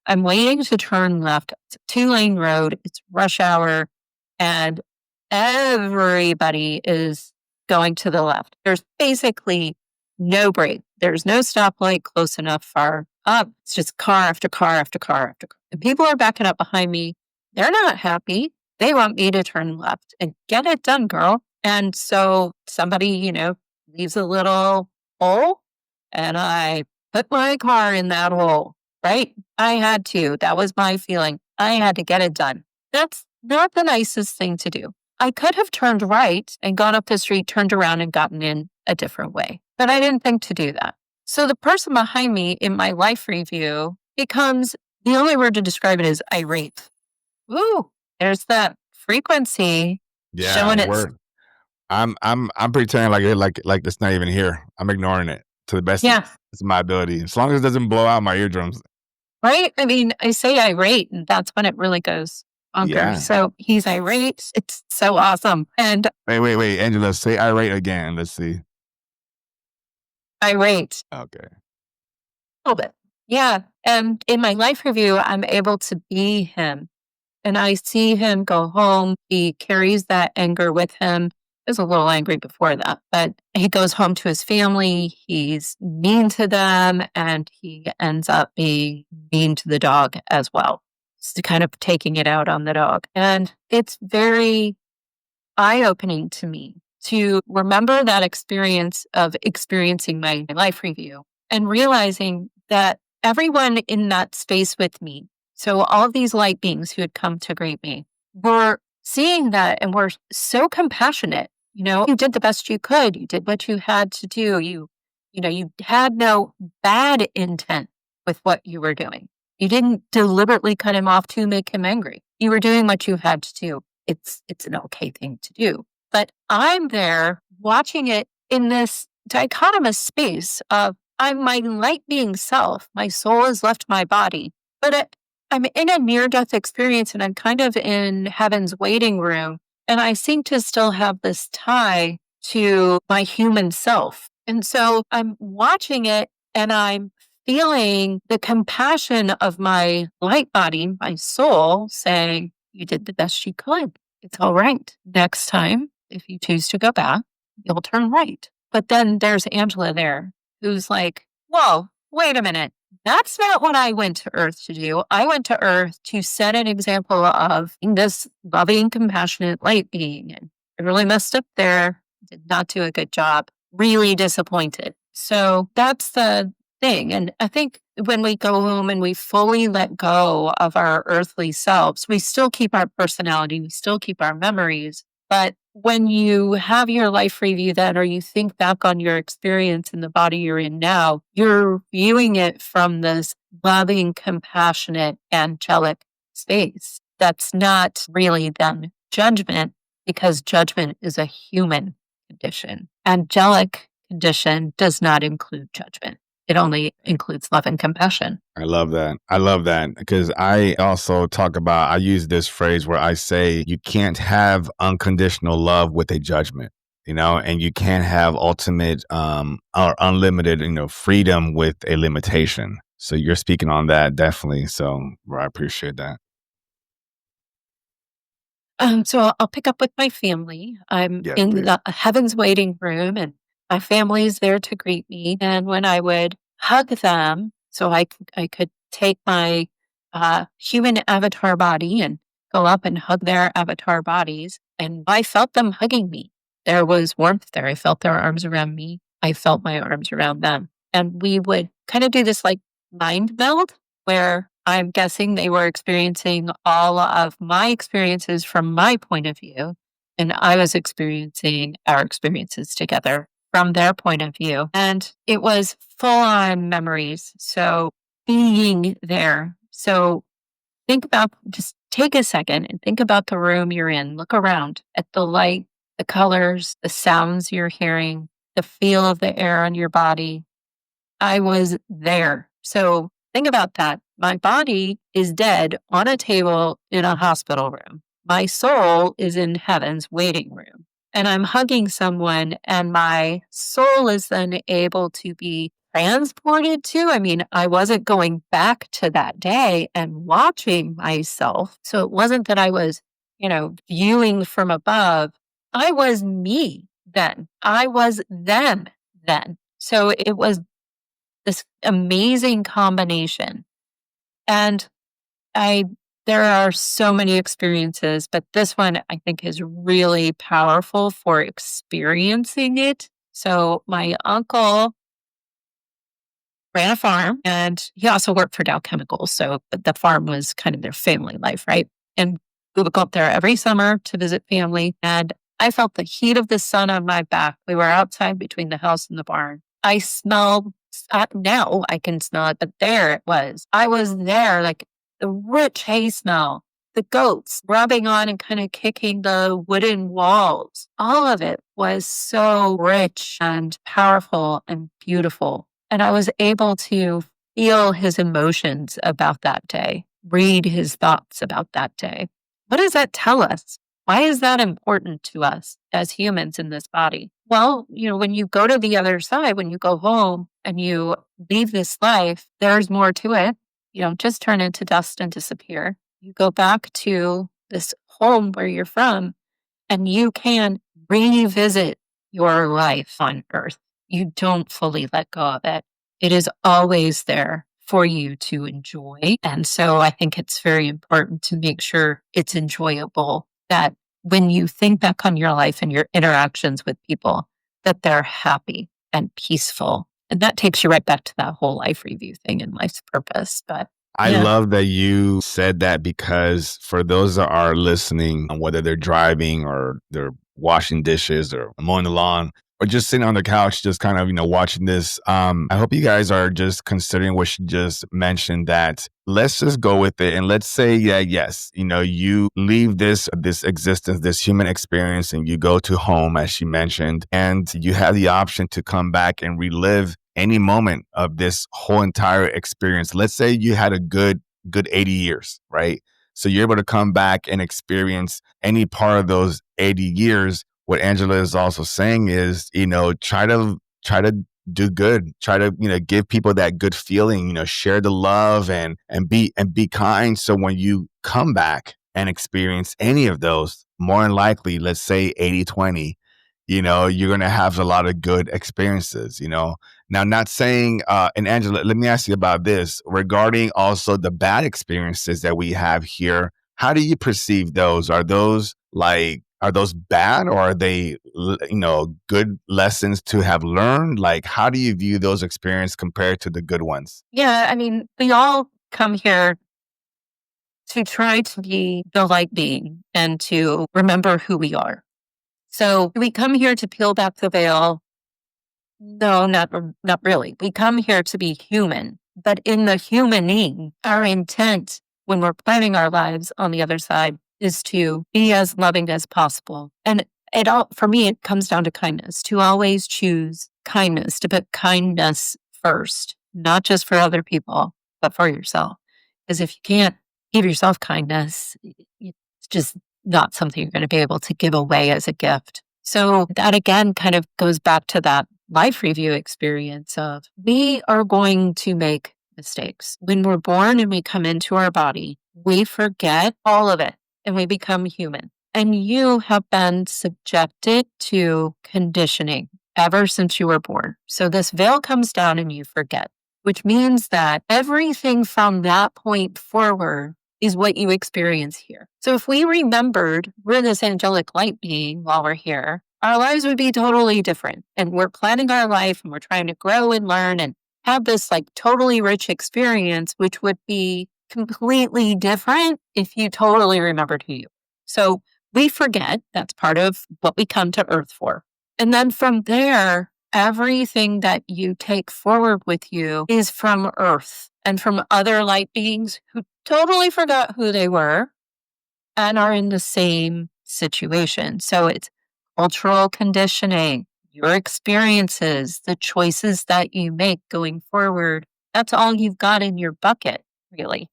I'm waiting to turn left. It's a 2-lane road. It's rush hour, and everybody is going to the left. There's basically no break. There's no stoplight close enough far up. It's just car after car after car after car. And people are backing up behind me. They're not happy. They want me to turn left and get it done, girl. And so somebody, leaves a little hole, and I put my car in that hole. Right? I had to. That was my feeling. I had to get it done. That's not the nicest thing to do. I could have turned right and gone up the street, turned around and gotten in a different way, but I didn't think to do that. So the person behind me in my life review becomes, the only word to describe it is irate. Ooh, there's that frequency Yeah, showing its, word. I'm pretending like it's not even here. I'm ignoring it to the best of yeah, my ability. As long as it doesn't blow out my eardrums. right? I mean, I say irate, and that's when it really goes bonkers. Yeah. So he's irate. It's so awesome. And Wait, Angela, say irate again. Let's see. irate Okay. a little bit. Yeah. And in my life review, I'm able to be him. And I see him go home. He carries that anger with him. He was a little angry before that, but he goes home to his family. He's mean to them, and he ends up being mean to the dog as well. Just kind of taking it out on the dog. And it's very eye opening to me to remember that experience of experiencing my life review and realizing that everyone in that space with me, so all of these light beings who had come to greet me, were seeing that and were so compassionate. You did the best you could. You did what you had to do. You had no bad intent with what you were doing. You didn't deliberately cut him off to make him angry. You were doing what you had to do. It's an okay thing to do. But I'm there watching it in this dichotomous space of I'm my light being self. My soul has left my body, but I'm in a near death experience and I'm kind of in heaven's waiting room. And I seem to still have this tie to my human self. And so I'm watching it and I'm feeling the compassion of my light body, my soul saying, you did the best you could. It's all right. Next time, if you choose to go back, you'll turn right. But then there's Angela there who's like, whoa, wait a minute. That's not what I went to Earth to do. I went to Earth to set an example of this loving, compassionate light being. And I really messed up there. Did not do a good job. Really disappointed. So that's the thing. And I think when we go home and we fully let go of our earthly selves, we still keep our personality, we still keep our memories. But when you have your life review then, or you think back on your experience in the body you're in now, you're viewing it from this loving, compassionate, angelic space. That's not really then judgment, because judgment is a human condition. Angelic condition does not include judgment. It only includes love and compassion. I love that. I love that because I also talk about, I use this phrase where I say, you can't have unconditional love with a judgment, and you can't have ultimate or unlimited, freedom with a limitation. So you're speaking on that definitely. So I appreciate that. So I'll pick up with my family. I'm Yes, in please. the heaven's waiting room, and my family is there to greet me. And when I would hug them, so I could take my human avatar body and go up and hug their avatar bodies. And I felt them hugging me. There was warmth there. I felt their arms around me. I felt my arms around them. And we would kind of do this like mind meld where I'm guessing they were experiencing all of my experiences from my point of view. And I was experiencing our experiences together from their point of view. And it was full on memories. So being there. So just take a second and think about the room you're in. Look around at the light, the colors, the sounds you're hearing, the feel of the air on your body. I was there. So think about that. My body is dead on a table in a hospital room. My soul is in heaven's waiting room. And I'm hugging someone, and my soul is then able to be transported to. I mean, I wasn't going back to that day and watching myself. So it wasn't that I was, viewing from above. I was me then. I was them then. So it was this amazing combination. And there are so many experiences, but this one I think is really powerful for experiencing it. So my uncle ran a farm and he also worked for Dow Chemicals. So the farm was kind of their family life, right? And we would go up there every summer to visit family. And I felt the heat of the sun on my back. We were outside between the house and the barn. I smelled, now I can smell it, but there it was. I was there, like the rich hay smell, the goats rubbing on and kind of kicking the wooden walls. All of it was so rich and powerful and beautiful. And I was able to feel his emotions about that day, read his thoughts about that day. What does that tell us? Why is that important to us as humans in this body? Well, when you go to the other side, when you go home and you leave this life, there's more to it. You don't just turn into dust and disappear. You go back to this home where you're from and you can revisit your life on earth. You don't fully let go of it. It is always there for you to enjoy. And so I think it's very important to make sure it's enjoyable, that when you think back on your life and your interactions with people, that they're happy and peaceful. And that takes you right back to that whole life review thing and life's purpose. But I love that you said that, because for those that are listening, whether they're driving or they're washing dishes or mowing the lawn or just sitting on the couch, just kind of, watching this, I hope you guys are just considering what she just mentioned, that let's just go with it. And let's say, yes, you leave this existence, this human experience, and you go to home, as she mentioned, and you have the option to come back and relive any moment of this whole entire experience. Let's say you had a good 80 years, right? So you're able to come back and experience any part of those 80 years. What Angela is also saying is, try to do good, try to, give people that good feeling, share the love and be kind. So when you come back and experience any of those, more than likely, let's say 80-20, you're going to have a lot of good experiences, Now, not saying, and Angela, let me ask you about this regarding also the bad experiences that we have here. How do you perceive those? Are those bad, or are they, good lessons to have learned? Like, how do you view those experiences compared to the good ones? yeah, I mean, we all come here to try to be the light being and to remember who we are. So do we come here to peel back the veil? No, not really. We come here to be human, but in the humaning, our intent when we're planning our lives on the other side is to be as loving as possible. And for me, it comes down to kindness, to always choose kindness, to put kindness first, not just for other people, but for yourself. Because if you can't give yourself kindness, it's just not something you're going to be able to give away as a gift. So that again kind of goes back to that life review experience of we are going to make mistakes. When we're born and we come into our body, we forget all of it and we become human. And you have been subjected to conditioning ever since you were born. So this veil comes down and you forget. which means that everything from that point forward is what you experience here. So if we remembered we're this angelic light being while we're here, our lives would be totally different. And we're planning our life and we're trying to grow and learn and have this like totally rich experience, which would be completely different if you totally remembered who you are. So we forget. That's part of what we come to Earth for. And then from there, everything that you take forward with you is from Earth and from other light beings who totally forgot who they were and are in the same situation. So it's cultural conditioning, your experiences, the choices that you make going forward. That's all you've got in your bucket, really.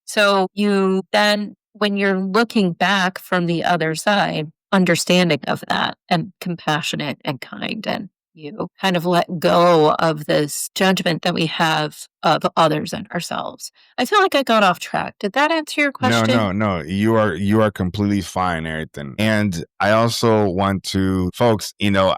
So you then, when you're looking back from the other side, understanding of that and compassionate and kind, and you kind of let go of this judgment that we have of others and ourselves. I feel like I got off track. Did that answer your question? No. You are completely fine, everything. And I also want to, folks,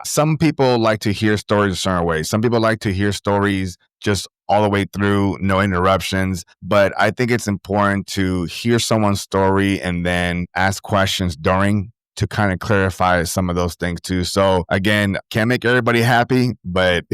some people like to hear stories a certain way. Some people like to hear stories just all the way through, no interruptions. But I think it's important to hear someone's story and then ask questions during to kind of clarify some of those things too. So again, can't make everybody happy, but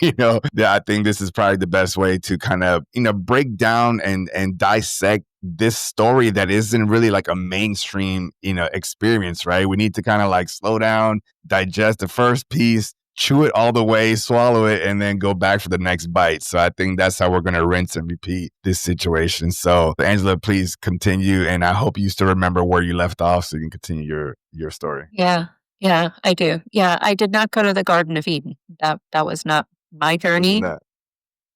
I think this is probably the best way to kind of, break down and dissect this story that isn't really like a mainstream, experience, right? We need to kind of like slow down, digest the first piece, chew it all the way, swallow it, and then go back for the next bite. So I think that's how we're going to rinse and repeat this situation. So Angela, please continue. And I hope you still remember where you left off so you can continue your story. Yeah, I do. Yeah, I did not go to the Garden of Eden. That was not my journey. No.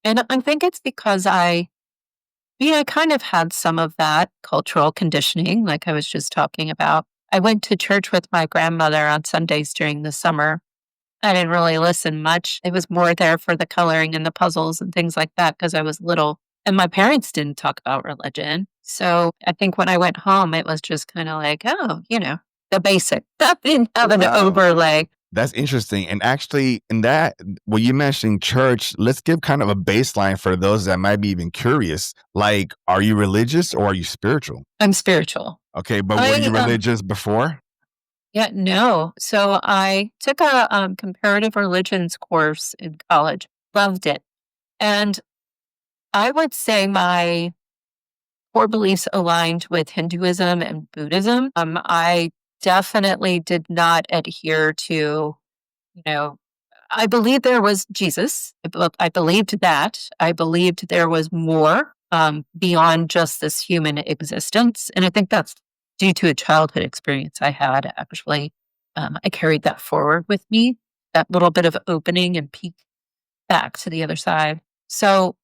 And I think it's because I kind of had some of that cultural conditioning, like I was just talking about. I went to church with my grandmother on Sundays during the summer. I didn't really listen much. It was more there for the coloring and the puzzles and things like that because I was little. And my parents didn't talk about religion. So I think when I went home, it was just kind of like, oh, the basic. That didn't have an overlay. That's interesting. And actually, in that, when you mentioned church, let's give kind of a baseline for those that might be even curious. Like, are you religious or are you spiritual? I'm spiritual. Okay, but were you religious before? Yeah, no. So I took a comparative religions course in college. Loved it. And I would say my core beliefs aligned with Hinduism and Buddhism. I definitely did not adhere to, I believed there was Jesus. I believed that. I believed there was more beyond just this human existence. And I think that's due to a childhood experience I had, actually. I carried that forward with me, that little bit of opening and peek back to the other side. So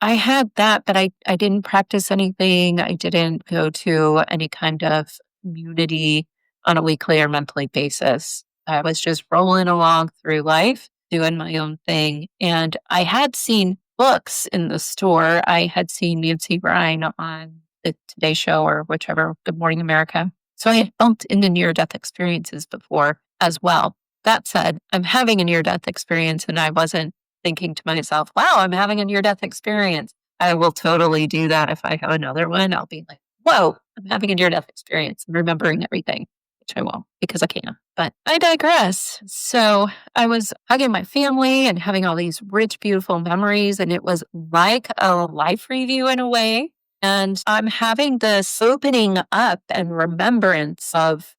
I had that, but I didn't practice anything. I didn't go to any kind of community on a weekly or monthly basis. I was just rolling along through life, doing my own thing. And I had seen books in the store. I had seen Nancy Bryan on the Today Show or whichever, Good Morning America. So I had bumped into near-death experiences before as well. That said, I'm having a near-death experience and I wasn't thinking to myself, wow, I'm having a near-death experience. I will totally do that if I have another one. I'll be like, whoa, I'm having a near-death experience. I'm remembering everything, which I won't because I can. But I digress. So I was hugging my family and having all these rich, beautiful memories. And it was like a life review in a way. And I'm having this opening up and remembrance of,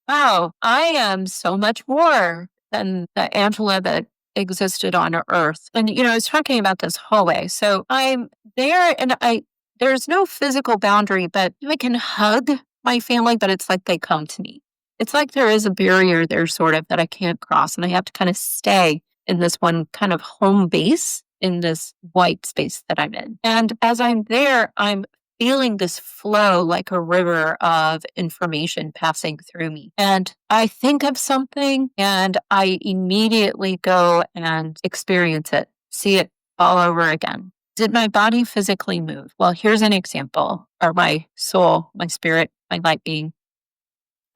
wow, I am so much more than the Angela that existed on Earth. And, I was talking about this hallway. So I'm there and there's no physical boundary, but I can hug my family, but it's like they come to me. It's like there is a barrier there sort of that I can't cross. And I have to kind of stay in this one kind of home base in this white space that I'm in. And as I'm there, I'm feeling this flow like a river of information passing through me. And I think of something and I immediately go and experience it, see it all over again. Did my body physically move? Well, here's an example. Or my soul, my spirit, my light being,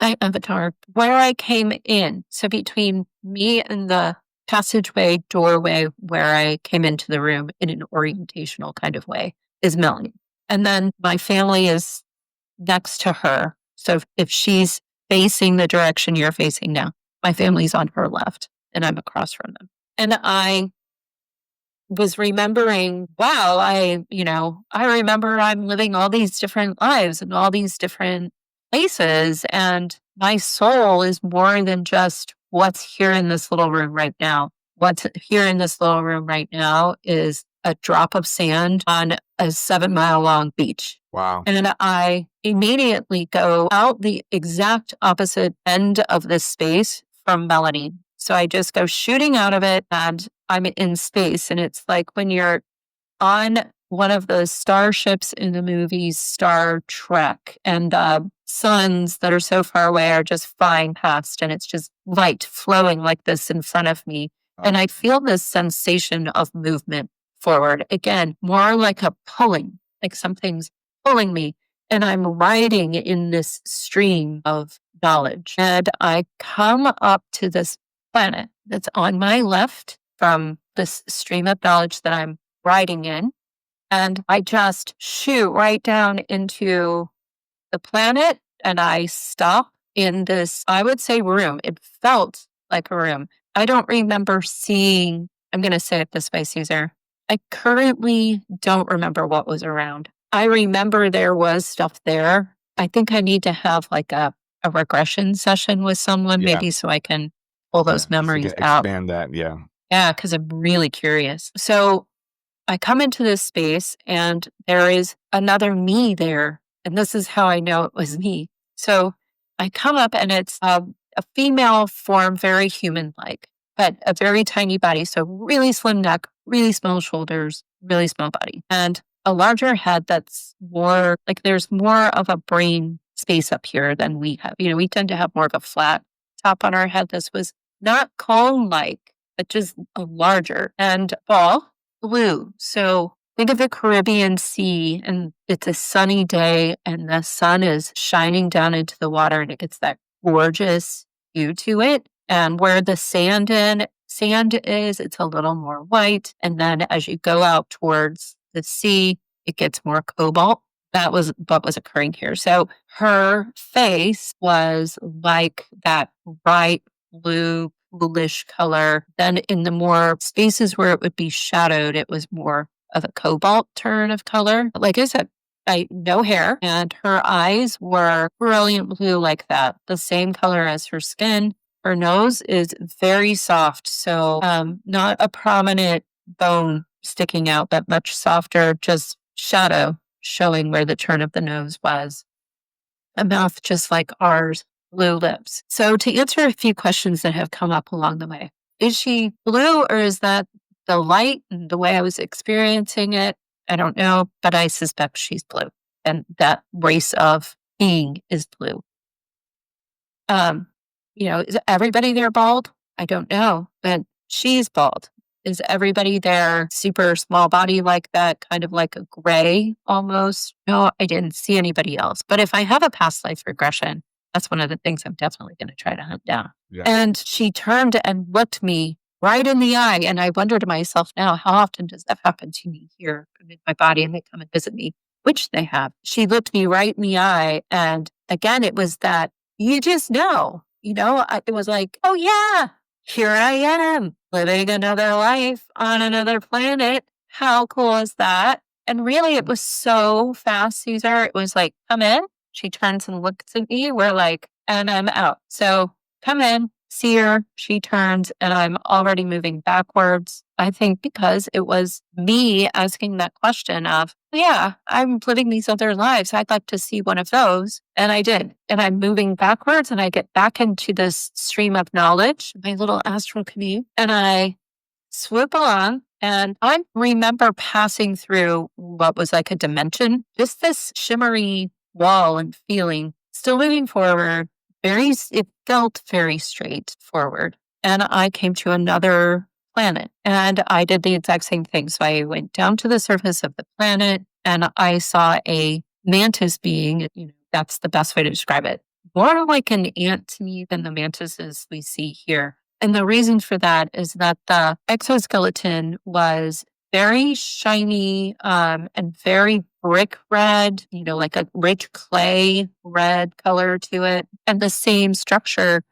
my avatar, where I came in. So between me and the passageway, doorway where I came into the room in an orientational kind of way is Melanie. And then my family is next to her. So if she's facing the direction you're facing now, my family's on her left and I'm across from them. And I was remembering, wow, I remember I'm living all these different lives and all these different places. And my soul is more than just what's here in this little room right now. What's here in this little room right now is a drop of sand on a 7-mile long beach. Wow. And I immediately go out the exact opposite end of this space from Melanie. So I just go shooting out of it and I'm in space. And it's like when you're on one of the starships in the movies Star Trek and suns that are so far away are just flying past and it's just light flowing like this in front of me. And I feel this sensation of movement forward. Again, more like a pulling, like something's pulling me. And I'm riding in this stream of knowledge. And I come up to this planet that's on my left from this stream of knowledge that I'm riding in. And I just shoot right down into the planet and I stop in this, I would say, room. It felt like a room. I don't remember seeing, I'm going to say it this way, Cesar. I currently don't remember what was around. I remember there was stuff there. I think I need to have like a regression session with someone, maybe so I can pull those memories out. Expand that, yeah. Yeah, because I'm really curious. So I come into this space and there is another me there. And this is how I know it was me. So I come up and it's a female form, very human-like, but a very tiny body. So really slim neck, really small shoulders, really small body. And a larger head that's more like there's more of a brain space up here than we have. We tend to have more of a flat top on our head. This was not cone-like, but just a larger and ball. Blue. So think of the Caribbean Sea and it's a sunny day and the sun is shining down into the water and it gets that gorgeous hue to it. And where the sand is, it's a little more white. And then as you go out towards the sea, it gets more cobalt. That was what was occurring here. So her face was like that bright blue, bluish color. Then in the more spaces where it would be shadowed, it was more of a cobalt turn of color. Like I said, no hair, and her eyes were brilliant blue like that, the same color as her skin. Her nose is very soft, so not a prominent bone sticking out, but much softer, just shadow showing where the turn of the nose was. A mouth just like ours. Blue lips. So to answer a few questions that have come up along the way, is she blue or is that the light and the way I was experiencing it? I don't know, but I suspect she's blue and that race of being is blue. Is everybody there bald? I don't know, but she's bald. Is everybody there super small body like that, kind of like a gray almost? No, I didn't see anybody else. But if I have a past life regression, that's one of the things I'm definitely going to try to hunt down. Yeah. And she turned and looked me right in the eye. And I wonder to myself now, how often does that happen to me here in my body and they come and visit me, which they have. She looked me right in the eye. And again, it was that you just know, it was like, oh yeah, here I am living another life on another planet. How cool is that? And really, it was so fast, Cesar. It was like, come in. She turns and looks at me. We're like, and I'm out. So come in, see her. She turns and I'm already moving backwards. I think because it was me asking that question of, yeah, I'm living these other lives. I'd like to see one of those. And I did. And I'm moving backwards and I get back into this stream of knowledge, my little astral canoe, and I swoop along. And I remember passing through what was like a dimension, just this shimmery wall and feeling, still moving forward. It felt very straight forward. And I came to another planet and I did the exact same thing. So I went down to the surface of the planet and I saw a mantis being, that's the best way to describe it. More like an ant to me than the mantises we see here. And the reason for that is that the exoskeleton was very shiny and very brick red, like a rich clay red color to it, and the same structure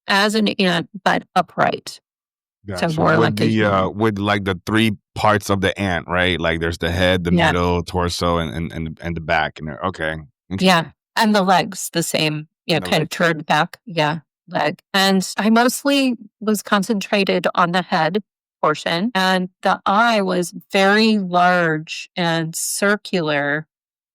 as an ant, but upright. So Gotcha. more like a human. With like the three parts of the ant, right? Like there's the head, the Yeah. middle, torso, and the back. And there. Okay. Yeah. Interesting. And the legs, the same, And the kind of legs. turned back. Yeah. Leg. And I mostly was concentrated on the head portion, and the eye was very large and circular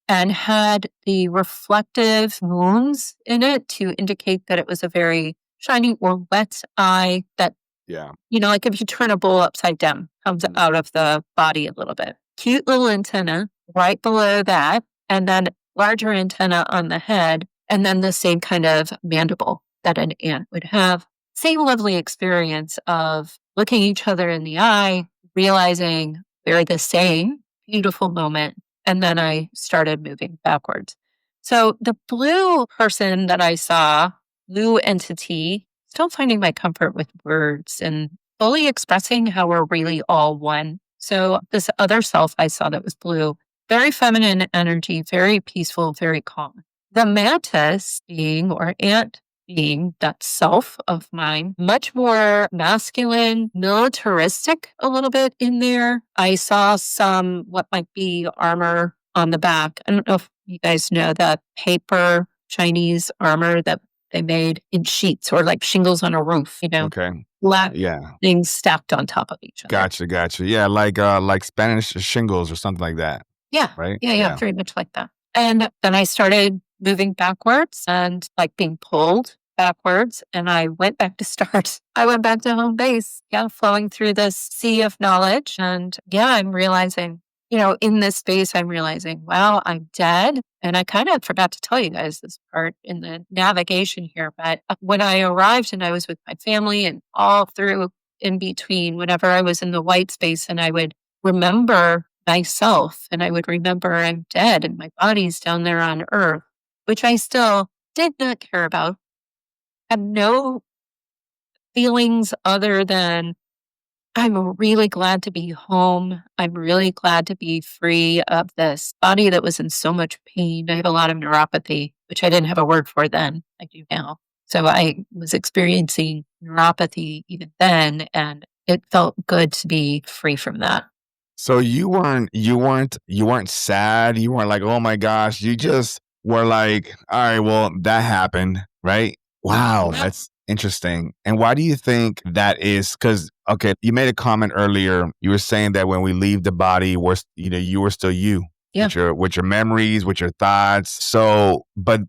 and had the reflective moons in it to indicate that it was a very shiny or wet eye that, Yeah. like if you turn a bowl upside down, comes out of the body a little bit. Cute little antenna right below that, and then larger antenna on the head, and then the same kind of mandible that an ant would have. Same lovely experience of looking each other in the eye, realizing we're the same, beautiful moment. And then I started moving backwards. So the blue person that I saw, blue entity, still finding my comfort with words and fully expressing how we're really all one. So this other self I saw that was blue, very feminine energy, very peaceful, very calm. The mantis being or ant being that self of mine, much more masculine, militaristic a little bit in there. I saw some what might be armor on the back. I don't know if you guys know that paper Chinese armor that they made in sheets or like shingles on a roof, Okay. black Yeah. things stacked on top of each other. Gotcha. Yeah, like Spanish shingles or something like that, Yeah. right? Yeah. Yeah. Very much like that. And then I started moving backwards and like being pulled backwards. And I went back to start. I went back to home base. Yeah. Flowing through this sea of knowledge. And yeah, I'm realizing, in this space, I'm realizing, wow, I'm dead. And I kind of forgot to tell you guys this part in the navigation here. But when I arrived and I was with my family and all through in between, whenever I was in the white space and I would remember myself and I would remember I'm dead and my body's down there on earth, which I still did not care about, have no feelings other than I'm really glad to be home. I'm really glad to be free of this body that was in so much pain. I have a lot of neuropathy, which I didn't have a word for then. I do now. So I was experiencing neuropathy even then, and it felt good to be free from that. So you weren't sad. You weren't like, oh my gosh. You just were like, all right, well, that happened, right? Wow, Yeah. that's interesting. And why do you think that is? Because okay, you made a comment earlier. You were saying that when we leave the body, you were still you. Yeah. With your memories, with your thoughts. So, but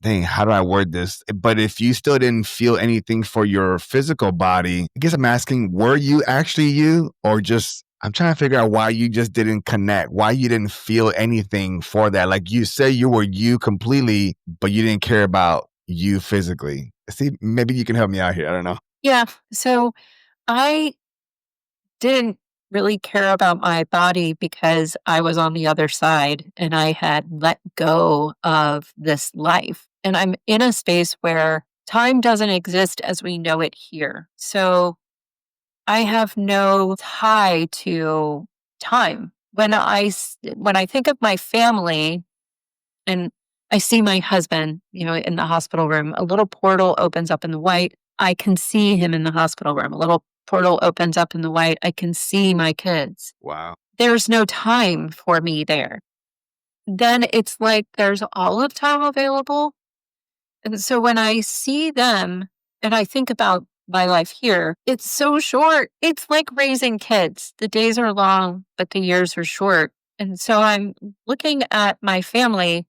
dang, how do I word this? But if you still didn't feel anything for your physical body, I guess I'm asking, were you actually you, or just I'm trying to figure out why you just didn't connect, why you didn't feel anything for that. Like you say you were you completely, but you didn't care about you physically. See, maybe you can help me out here. I don't know. Yeah. So I didn't really care about my body because I was on the other side and I had let go of this life. And I'm in a space where time doesn't exist as we know it here. So I have no tie to time. When I think of my family and I see my husband, in the hospital room, a little portal opens up in the white. I can see him in the hospital room. A little portal opens up in the white. I can see my kids. Wow. There's no time for me there. Then it's like there's all of time available. And so when I see them and I think about my life here, it's so short. It's like raising kids. The days are long, but the years are short. And so I'm looking at my family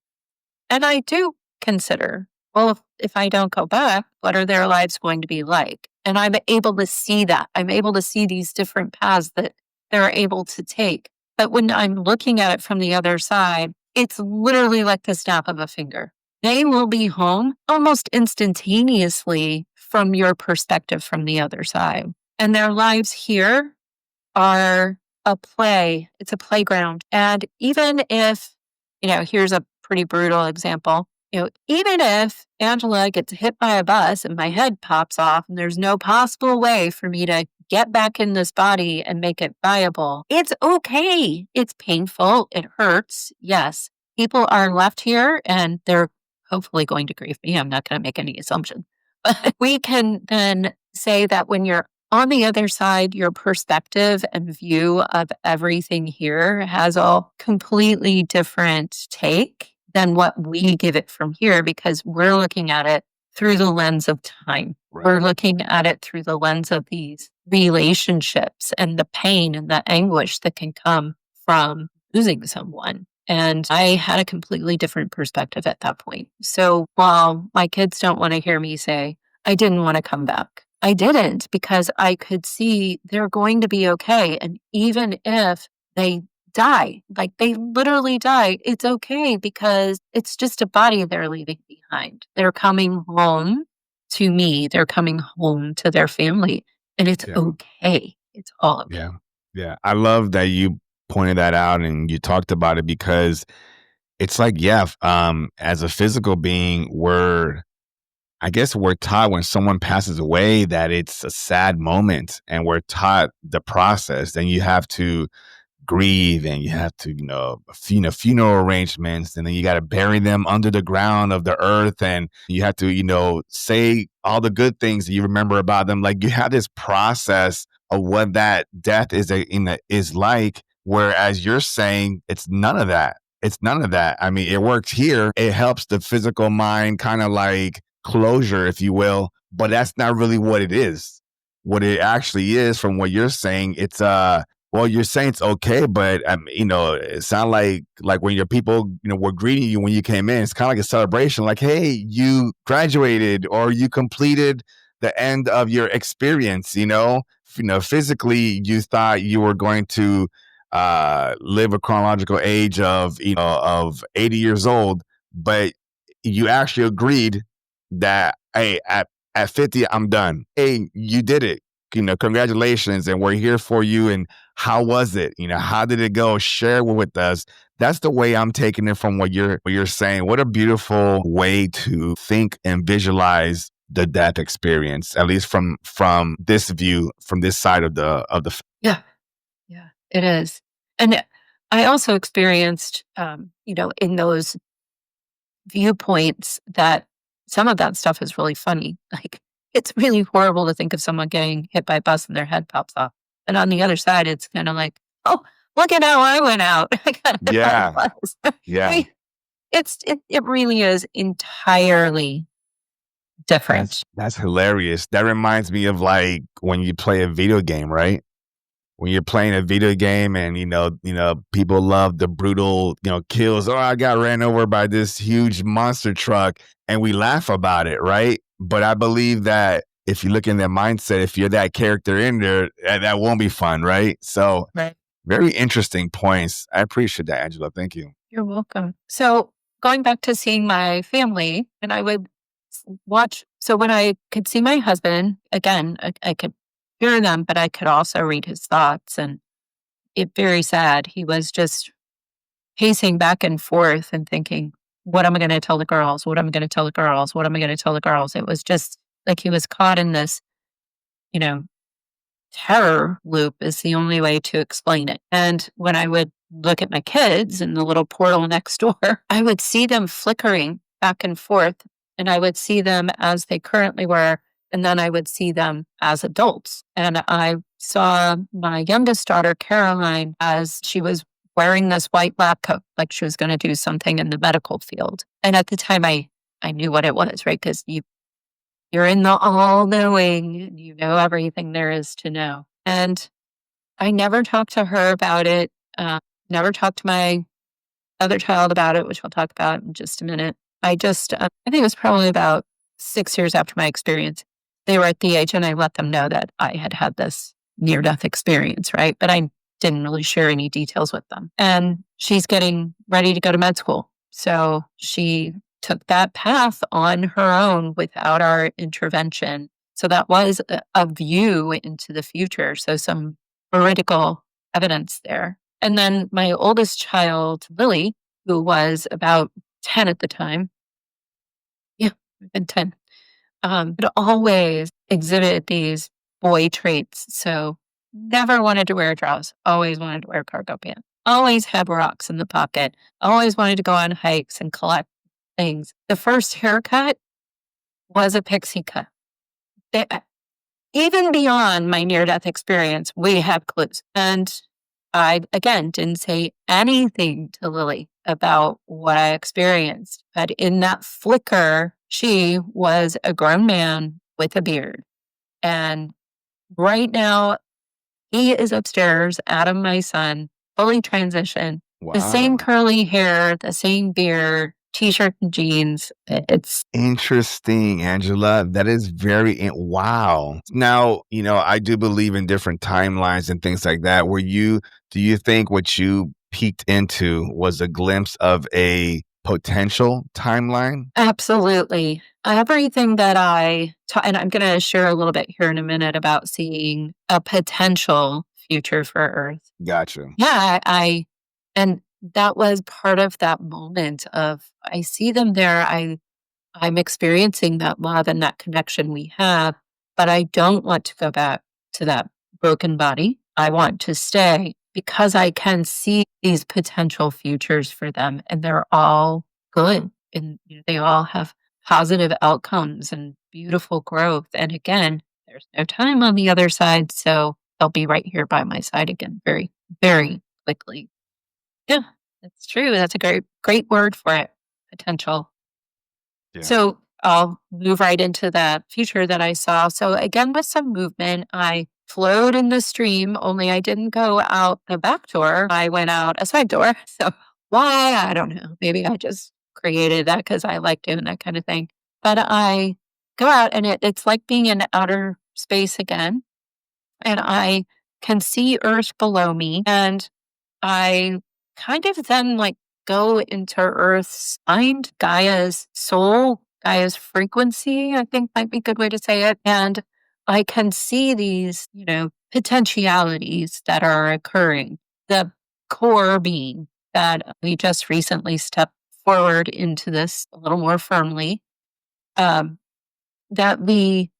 and I do consider, well, if I don't go back, what are their lives going to be like? And I'm able to see that. I'm able to see these different paths that they're able to take. But when I'm looking at it from the other side, it's literally like the snap of a finger. They will be home almost instantaneously from your perspective from the other side. And their lives here are a play. It's a playground. And even if, here's a pretty brutal example. Even if Angela gets hit by a bus and my head pops off and there's no possible way for me to get back in this body and make it viable, it's okay. It's painful. It hurts. Yes. People are left here and they're hopefully going to grieve me. I'm not going to make any assumptions. But we can then say that when you're on the other side, your perspective and view of everything here has a completely different take than what we give it from here, because we're looking at it through the lens of time. Right. We're looking at it through the lens of these relationships and the pain and the anguish that can come from losing someone. And I had a completely different perspective at that point. So while my kids don't want to hear me say, I didn't want to come back, I didn't, because I could see they're going to be okay. And even if they die, like they literally die, it's okay, because it's just a body they're leaving behind. They're coming home to me. They're coming home to their family, and it's okay. It's all okay. Yeah. I love that you pointed that out and you talked about it, because it's like, as a physical being, I guess we're taught when someone passes away that it's a sad moment, and we're taught the process. Then you have to grieve, and you have to, funeral arrangements, and then you got to bury them under the ground of the earth, and you have to, say all the good things that you remember about them. Like, you have this process of what that death is like, whereas you're saying it's none of that. It's none of that. I mean, it works here. It helps the physical mind kind of like closure, if you will, but that's not really what it is. What it actually is, from what you're saying, it's well, you're saying it's okay, but it sounds like when your people, were greeting you when you came in, it's kind of like a celebration, like, hey, you graduated or you completed the end of your experience. Physically, you thought you were going to live a chronological age of 80 years old, but you actually agreed that, hey, at 50, I'm done. Hey, you did it. Congratulations, and we're here for you. And how was it? How did it go? Share with us. That's the way I'm taking it from what you're saying. What a beautiful way to think and visualize the death experience, at least from this view, from this side of the Yeah, it is. And I also experienced, in those viewpoints, that some of that stuff is really funny. Like, it's really horrible to think of someone getting hit by a bus and their head pops off. And on the other side, it's kind of like, oh, look at how I went out. I got hit by a bus. I mean, it really is entirely different. That's hilarious. That reminds me of like when you play a video game, right? When you're playing a video game and people love the brutal kills. Oh, I got ran over by this huge monster truck, and we laugh about it, right? But I believe that if you look in their mindset, if you're that character in there, that won't be fun, right? So, Right. Very interesting points. I appreciate that, Angela. Thank you. You're welcome. So going back to seeing my family, and I would watch. So when I could see my husband again, I could hear them, but I could also read his thoughts. And it's very sad. He was just pacing back and forth and thinking, what am I going to tell the girls? What am I going to tell the girls? What am I going to tell the girls? It was just like he was caught in this, terror loop is the only way to explain it. And when I would look at my kids in the little portal next door, I would see them flickering back and forth, and I would see them as they currently were, and then I would see them as adults. And I saw my youngest daughter, Caroline, as she was wearing this white lab coat, like she was going to do something in the medical field. And at the time, I knew what it was, right? Because you're in the all-knowing, you know everything there is to know. And I never talked to her about it, never talked to my other child about it, which I'll talk about in just a minute. I think it was probably about 6 years after my experience. They were at the age, and I let them know that I had had this near-death experience, right? But I didn't really share any details with them. And she's getting ready to go to med school. So she took that path on her own without our intervention. So that was a view into the future. So some veridical evidence there. And then my oldest child, Lily, who was about 10 at the time, been 10. But always exhibited these boy traits. So never wanted to wear a dress, always wanted to wear cargo pants, always had rocks in the pocket, always wanted to go on hikes and collect things. The first haircut was a pixie cut. They, even beyond my near death experience, we have clues. And I, again, didn't say anything to Lily about what I experienced. But in that flicker, she was a grown man with a beard. And right now, he is upstairs, Adam, my son, fully transitioned. The same Wow. curly hair, the same beard, t-shirt and jeans. It's Interesting, Angela. That is wow. Now, I do believe in different timelines and things like that. Do you think what you peeked into was a glimpse of a potential timeline? absolutely everything that and I'm going to share a little bit here in a minute about seeing a potential future for Earth. Gotcha. Yeah, and that was part of that moment of I see them there. I'm experiencing that love and that connection we have, but I don't want to go back to that broken body. I want to stay because I can see these potential futures for them, and they're all good, and they all have positive outcomes and beautiful growth. And again, there's no time on the other side, so they'll be right here by my side again, very, very quickly. Yeah, that's true. That's a great word for it. Potential. Yeah. So I'll move right into that future that I saw. So again, with some movement, I flowed in the stream, only I didn't go out the back door. I went out a side door. So why? I don't know. Maybe I just created that because I like doing that kind of thing. But I go out and it's like being in outer space again. And I can see Earth below me. And I kind of then go into Earth's mind, Gaia's soul, Gaia's frequency, I think might be a good way to say it. And I can see these, potentialities that are occurring. The core being that we just recently stepped forward into this a little more firmly, um, that we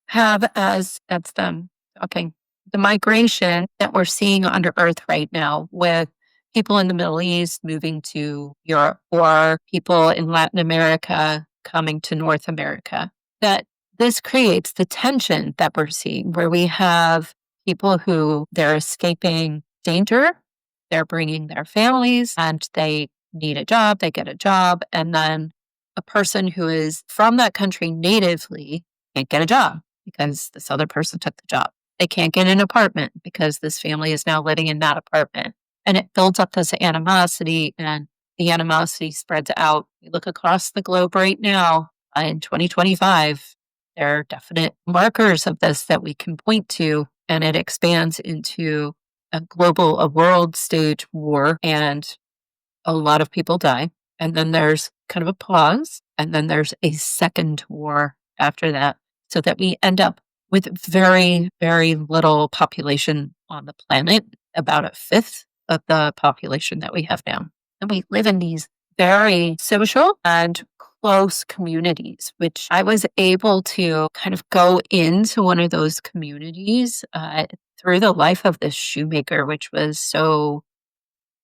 have as that's them. Okay. The migration that we're seeing under Earth right now with people in the Middle East moving to Europe or people in Latin America coming to North America, that this creates the tension that we're seeing where we have people who they're escaping danger, they're bringing their families and they need a job, they get a job, and then a person who is from that country natively can't get a job because this other person took the job. They can't get an apartment because this family is now living in that apartment. And it builds up this animosity, and the animosity spreads out. We look across the globe right now in 2025, there are definite markers of this that we can point to, and it expands into a world stage war, and a lot of people die. And then there's kind of a pause, and then there's a second war after that, so that we end up with very, very little population on the planet, about a fifth of the population that we have now. And we live in these very social and close communities, which I was able to kind of go into one of those communities through the life of this shoemaker, which was so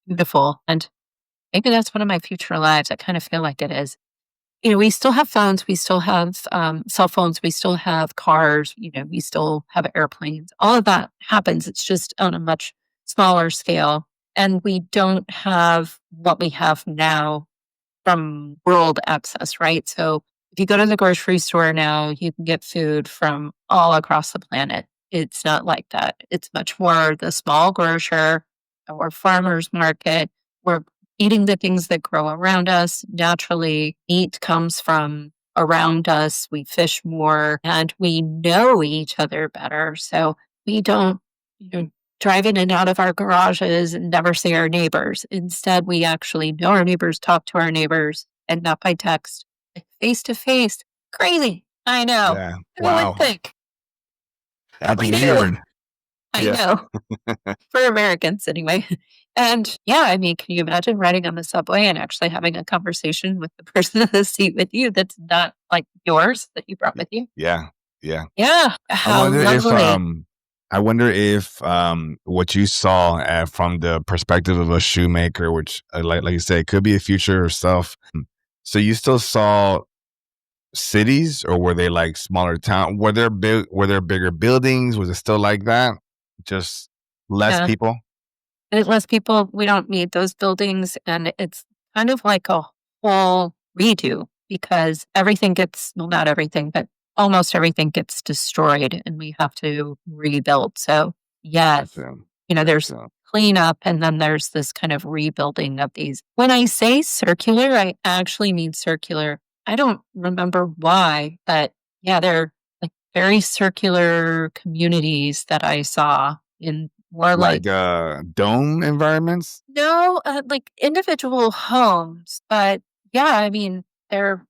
beautiful. And maybe that's one of my future lives. I kind of feel like it is. We still have phones, we still have cell phones, we still have cars, we still have airplanes. All of that happens. It's just on a much smaller scale. And we don't have what we have now from world access, right? So if you go to the grocery store now, you can get food from all across the planet. It's not like that. It's much more the small grocer or farmer's market. We're eating the things that grow around us. Naturally, meat comes from around us. We fish more and we know each other better. So we don't, drive in and out of our garages and never see our neighbors. Instead, we actually know our neighbors, talk to our neighbors, and not by text, face to face. Crazy. I know. Yeah. Who Wow. would think? That's We do. weird. I Yeah. know. For Americans, anyway. And yeah, I mean, can you imagine riding on the subway and actually having a conversation with the person in the seat with you that's not like yours that you brought with you. Yeah. Yeah. Yeah. I How wonder if lovely. what you saw from the perspective of a shoemaker, which like you say, could be a future self. So you still saw cities, or were they like smaller town? Were there bigger buildings? Was it still like that? Just less Yeah. people? And it lets people, we don't need those buildings. And it's kind of like a whole redo because everything gets, well, not everything, but almost everything gets destroyed and we have to rebuild. So, yes, Gotcha. there's Gotcha. cleanup and then there's this kind of rebuilding of these. When I say circular, I actually mean circular. I don't remember why, but yeah, they're like very circular communities that I saw in more like, Like dome environments? no, like individual homes, but yeah, I mean, they're,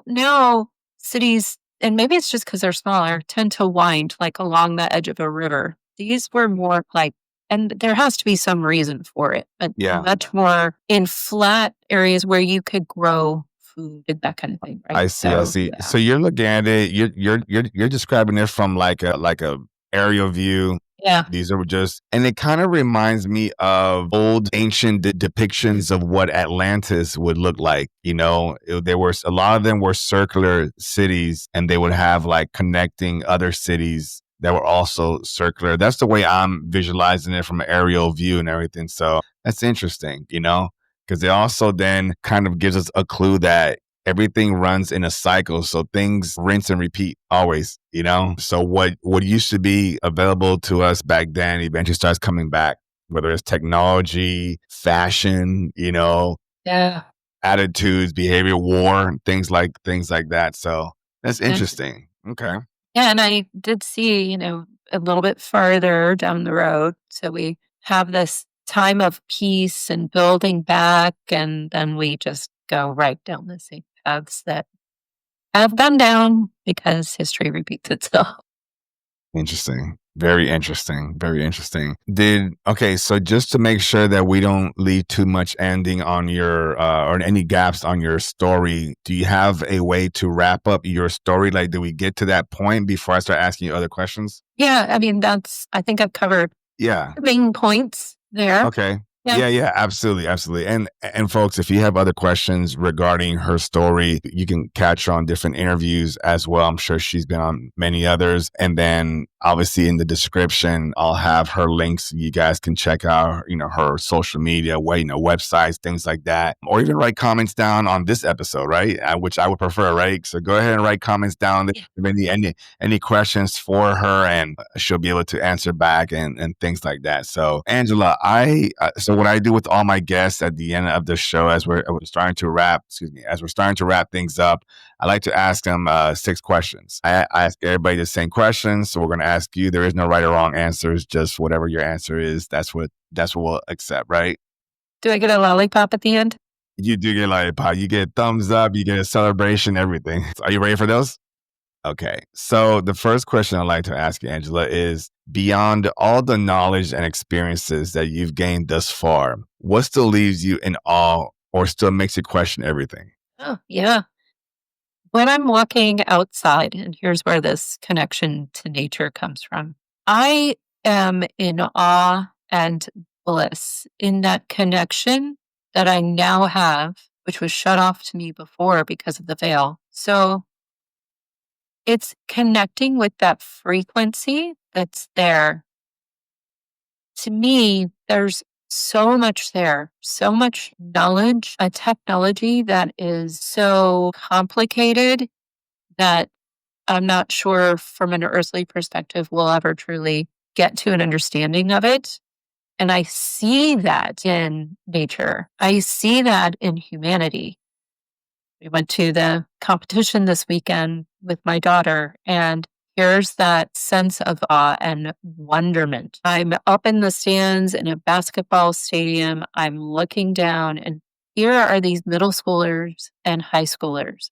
now cities, and maybe it's just because they're smaller, tend to wind like along the edge of a river. These were more like, and there has to be some reason for it, but Yeah. much more in flat areas where you could grow food and that kind of thing, right? I see, I So, see. yeah. So you're looking at it, you're describing it from like a aerial view. Yeah. These are just, and it kind of reminds me of old ancient depictions of what Atlantis would look like. There were a lot of them were circular cities, and they would have like connecting other cities that were also circular. That's the way I'm visualizing it from an aerial view and everything. So that's interesting, because it also then kind of gives us a clue that everything runs in a cycle. So things rinse and repeat always. So what used to be available to us back then eventually starts coming back, whether it's technology, fashion, Yeah. attitudes, behavior, war, things like that. So that's Yeah. interesting. Okay. Yeah, and I did see, a little bit farther down the road. So we have this time of peace and building back, and then we just go right down the same paths that have been down because history repeats itself. Interesting. Very interesting. Very interesting. Okay, so just to make sure that we don't leave too much ending on your or any gaps on your story, do you have a way to wrap up your story? Like, do we get to that point before I start asking you other questions? Yeah, I mean, I think I've covered Yeah. the main points there. Okay. Yeah. Yeah, absolutely, absolutely. And folks, if you have other questions regarding her story, you can catch her on different interviews as well. I'm sure she's been on many others. And then obviously in the description, I'll have her links. You guys can check out, her social media, websites, things like that, or even write comments down on this episode, right? Which I would prefer, right? So go ahead and write comments down if any questions for her, and she'll be able to answer back and things like that. So Angela, so what I do with all my guests at the end of the show, as we're starting to wrap things up, I like to ask them 6 questions. I ask everybody the same questions, so we're going to ask you. There is no right or wrong answers, just whatever your answer is. That's what we'll accept, right? Do I get a lollipop at the end? You do get lollipop. You get thumbs up. You get a celebration. Everything. Are you ready for those? Okay. So the first question I'd like to ask you, Angela, is beyond all the knowledge and experiences that you've gained thus far, what still leaves you in awe or still makes you question everything? Oh, yeah. When I'm walking outside, and here's where this connection to nature comes from, I am in awe and bliss in that connection that I now have, which was shut off to me before because of the veil. So it's connecting with that frequency that's there. To me, there's so much there, so much knowledge, a technology that is so complicated that I'm not sure from an earthly perspective we'll ever truly get to an understanding of it. And I see that in nature. I see that in humanity. We went to the competition this weekend with my daughter, and here's that sense of awe and wonderment. I'm up in the stands in a basketball stadium. I'm looking down, and here are these middle schoolers and high schoolers.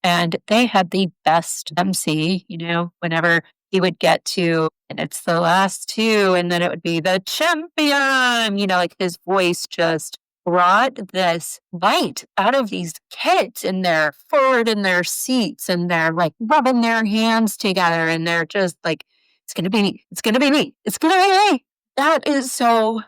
And they had the best MC, whenever he would get to, and it's the last two, and then it would be the champion, like his voice just brought this light out of these kids, and they're forward in their seats, and they're like rubbing their hands together, and they're just like, it's going to be me. It's going to be me. It's going to be me. That is so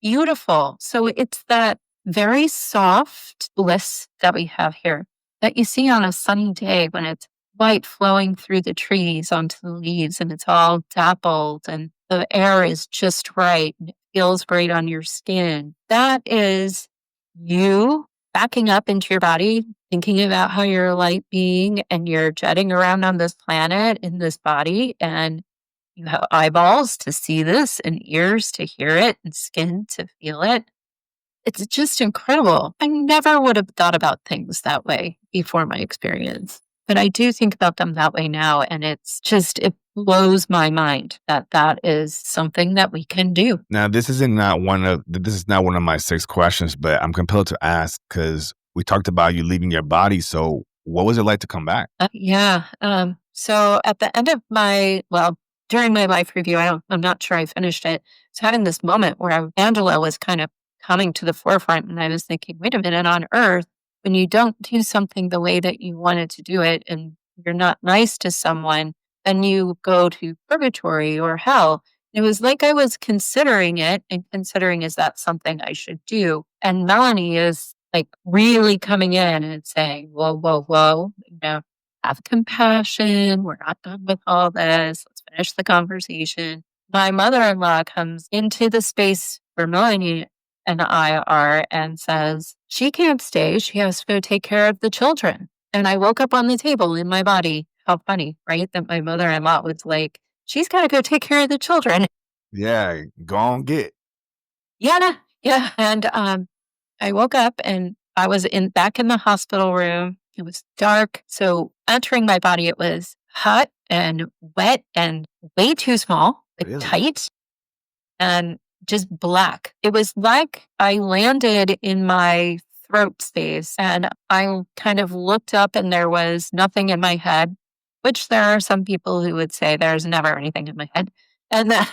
beautiful. So it's that very soft bliss that we have here that you see on a sunny day when it's light flowing through the trees onto the leaves, and it's all dappled and the air is just right and it feels great on your skin. That is you backing up into your body, thinking about how you're a light being and you're jetting around on this planet in this body, and you have eyeballs to see this and ears to hear it and skin to feel it. It's just incredible. I never would have thought about things that way before my experience, but I do think about them that way now. And it's just, it blows my mind that that is something that we can do. Now, this is not one of my 6 questions, but I'm compelled to ask because we talked about you leaving your body. So what was it like to come back? Yeah. So at the end of during my life review, I'm not sure I finished it. I was having this moment where Angela was kind of coming to the forefront, and I was thinking, wait a minute, on Earth, when you don't do something the way that you wanted to do it, and you're not nice to someone, then you go to purgatory or hell. It was like I was considering it and considering, is that something I should do? And Melanie is like really coming in and saying, whoa, whoa, whoa, have compassion. We're not done with all this. Let's finish the conversation. My mother-in-law comes into the space where Melanie and I are and says, she can't stay. She has to go take care of the children. And I woke up on the table in my body. How funny, right? That my mother-in-law was like, she's got to go take care of the children. Yeah, go on, get. Yeah, yeah. And I woke up and I was back in the hospital room. It was dark. So entering my body, it was hot and wet and way too small, like Really? tight and just black. It was like I landed in my throat space and I kind of looked up and there was nothing in my head, which there are some people who would say there's never anything in my head. And then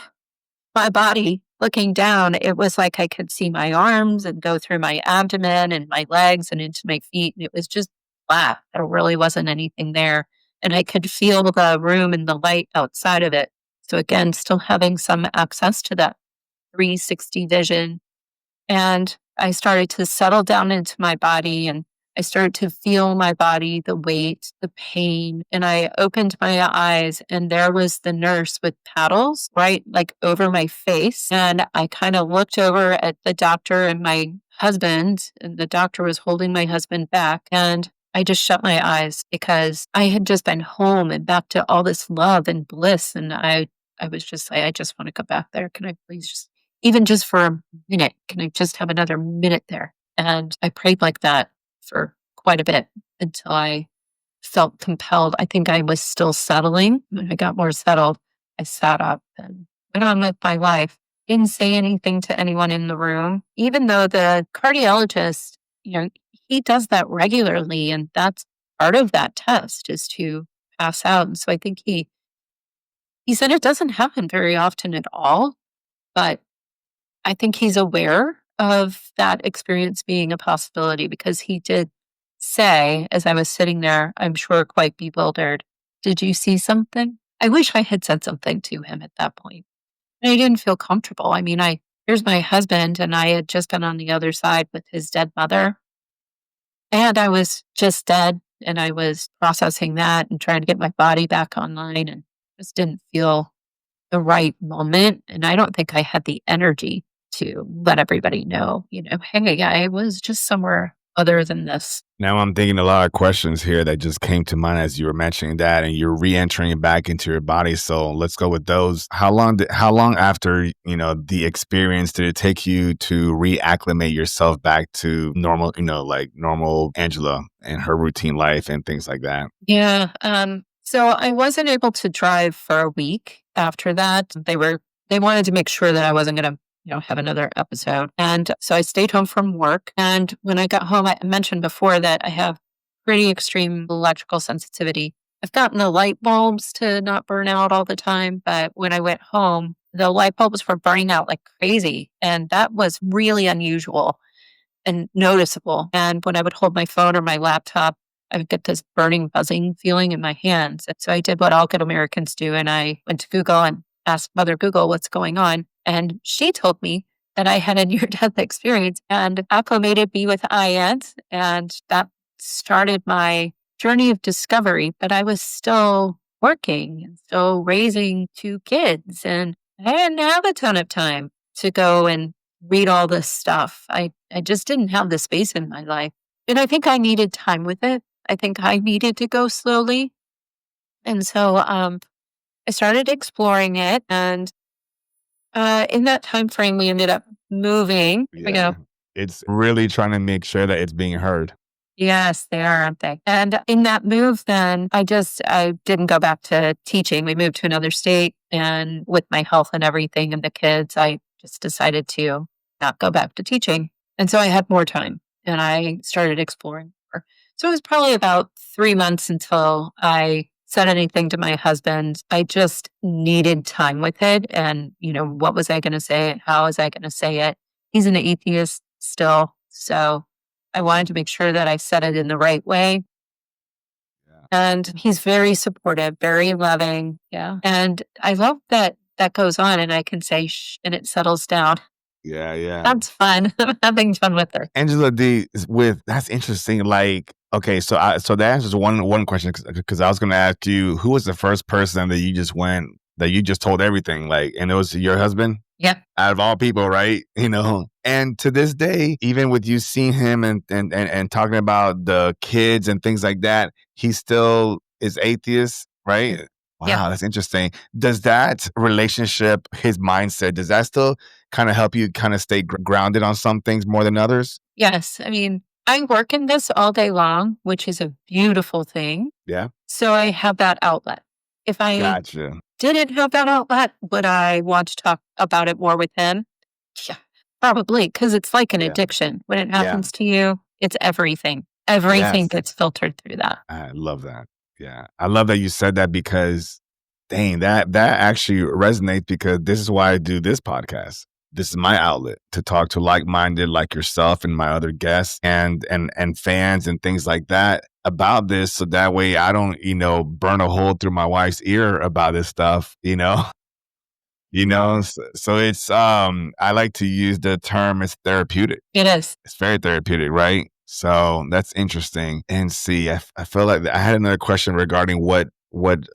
my body looking down, it was like I could see my arms and go through my abdomen and my legs and into my feet. And it was just flat. There really wasn't anything there. And I could feel the room and the light outside of it. So again, still having some access to that 360 vision. And I started to settle down into my body and I started to feel my body, the weight, the pain. And I opened my eyes and there was the nurse with paddles right like over my face. And I kind of looked over at the doctor and my husband, and the doctor was holding my husband back. And I just shut my eyes because I had just been home and back to all this love and bliss. And I was just like, I just want to go back there. Can I please just, even just for a minute, can I just have another minute there? And I prayed like that for quite a bit until I felt compelled. I think I was still settling. When I got more settled, I sat up and went on with my life. Didn't say anything to anyone in the room, even though the cardiologist, he does that regularly. And that's part of that test is to pass out. And so I think he said it doesn't happen very often at all, but I think he's aware of that experience being a possibility because he did say, as I was sitting there, I'm sure quite bewildered, did you see something? I wish I had said something to him at that point. And I didn't feel comfortable. I mean, here's my husband, and I had just been on the other side with his dead mother. And I was just dead, and I was processing that and trying to get my body back online and just didn't feel the right moment. And I don't think I had the energy to let everybody know, hey, I was just somewhere other than this. Now I'm thinking a lot of questions here that just came to mind as you were mentioning that, and you're re-entering back into your body. So let's go with those. How long after, the experience did it take you to reacclimate yourself back to normal, like normal Angela and her routine life and things like that? Yeah. So I wasn't able to drive for a week after that. They wanted to make sure that I wasn't going to have another episode. And so I stayed home from work. And when I got home, I mentioned before that I have pretty extreme electrical sensitivity. I've gotten the light bulbs to not burn out all the time. But when I went home, the light bulbs were burning out like crazy. And that was really unusual. and noticeable. And when I would hold my phone or my laptop, I would get this burning, buzzing feeling in my hands. And so I did what all good Americans do. And I went to Google and asked Mother Google what's going on. And she told me that I had a near death experience and acclimated me with IANDS. And that started my journey of discovery. But I was still working and still raising 2 kids. And I didn't have a ton of time to go and read all this stuff. I just didn't have the space in my life. And I think I needed time with it. I think I needed to go slowly. And so I started exploring it. And in that time frame, we ended up moving. Here we go. It's really trying to make sure that it's being heard. Yes, they are, aren't they? And in that move, then I didn't go back to teaching. We moved to another state, and with my health and everything and the kids, I just decided to not go back to teaching. And so I had more time and I started exploring more. So it was probably about 3 months until I said anything to my husband. I just needed time with it. And, what was I going to say and how was I going to say it? He's an atheist still. So I wanted to make sure that I said it in the right way. Yeah. And he's very supportive, very loving. Yeah. And I love that goes on and I can say shh and it settles down. Yeah. That's fun. I'm having fun with her. Angela D, that's interesting. Like, okay, so that answers one question because I was going to ask you, who was the first person that you just told everything, like, and it was your husband? Yep. Out of all people, right? And to this day, even with you seeing him and talking about the kids and things like that, he still is atheist, right? Wow, Yeah. that's interesting. Does that relationship, his mindset, does that still kind of help you kind of stay grounded on some things more than others? Yes. I mean, I work in this all day long, which is a beautiful thing. Yeah. So I have that outlet. If I Gotcha. didn't have that outlet, would I want to talk about it more with him? Yeah, probably, because it's like an addiction. When it happens to you, it's everything. Everything Yes. gets filtered through that. I love that. Yeah. I love that you said that because dang, that actually resonates because this is why I do this podcast. This is my outlet to talk to like-minded like yourself and my other guests and fans and things like that about this. So that way I don't, burn a hole through my wife's ear about this stuff, So it's I like to use the term it's therapeutic. It is. It's very therapeutic, right? So that's interesting. And see, I feel like I had another question regarding what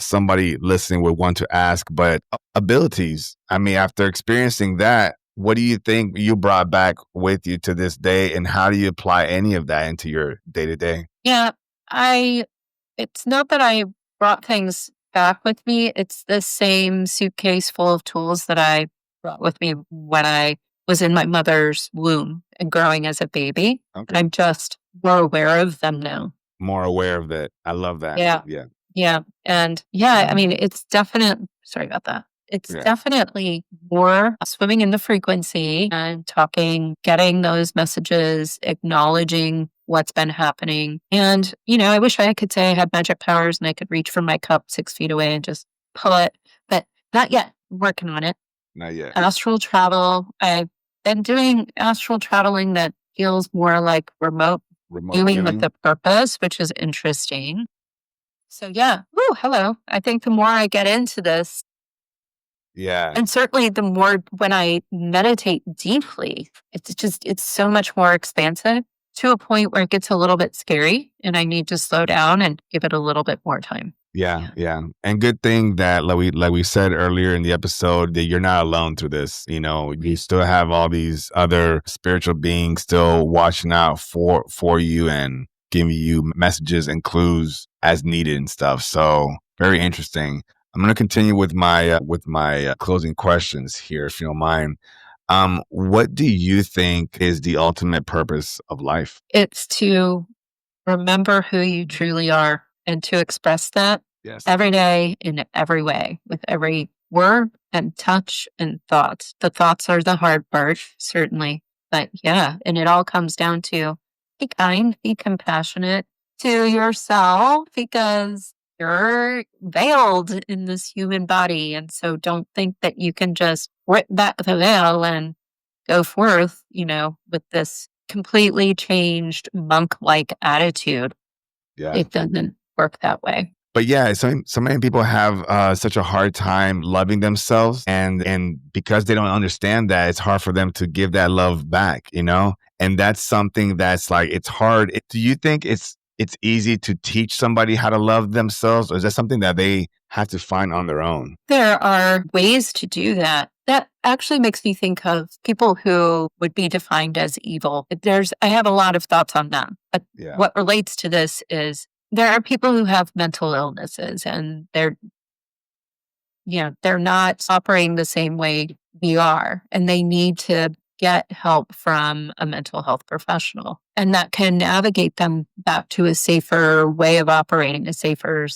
somebody listening would want to ask, but abilities. I mean, after experiencing that, what do you think you brought back with you to this day, and how do you apply any of that into your day to day? Yeah, it's not that I brought things back with me. It's the same suitcase full of tools that I brought with me when I was in my mother's womb and growing as a baby. Okay. I'm just more aware of them now. More aware of that. I love that. Yeah. Yeah. And I mean, it's sorry about that. It's definitely more swimming in the frequency and talking, getting those messages, acknowledging what's been happening. And, I wish I could say I had magic powers and I could reach from my cup 6 feet away and just pull it, but not yet. I'm working on it. Not yet. Astral travel. I've been doing astral traveling that feels more like remote viewing with the purpose, which is interesting. So yeah. Woo, hello. I think the more I get into this, and certainly the more when I meditate deeply, it's so much more expansive to a point where it gets a little bit scary and I need to slow down and give it a little bit more time. Yeah. And good thing that like we said earlier in the episode that you're not alone through this. You still have all these other spiritual beings still watching out for you and giving you messages and clues as needed and stuff. So very interesting. I'm going to continue with my closing questions here, if you don't mind. What do you think is the ultimate purpose of life? It's to remember who you truly are and to express that every day in every way with every word and touch and thoughts. The thoughts are the hard part, certainly. But and it all comes down to be kind, be compassionate to yourself because you're veiled in this human body. And so don't think that you can just rip back the veil and go forth, with this completely changed monk-like attitude. Yeah. It doesn't work that way. But yeah, so many people have such a hard time loving themselves, and because they don't understand that, it's hard for them to give that love back, you know. And that's something that's like it's hard. Do you think it's easy to teach somebody how to love themselves, or is that something that they have to find on their own? There are ways to do that. That actually makes me think of people who would be defined as evil. I have a lot of thoughts on that. But Yeah. what relates to this is there are people who have mental illnesses and they're not operating the same way we are, and they need to get help from a mental health professional. And that can navigate them back to a safer way of operating, a safer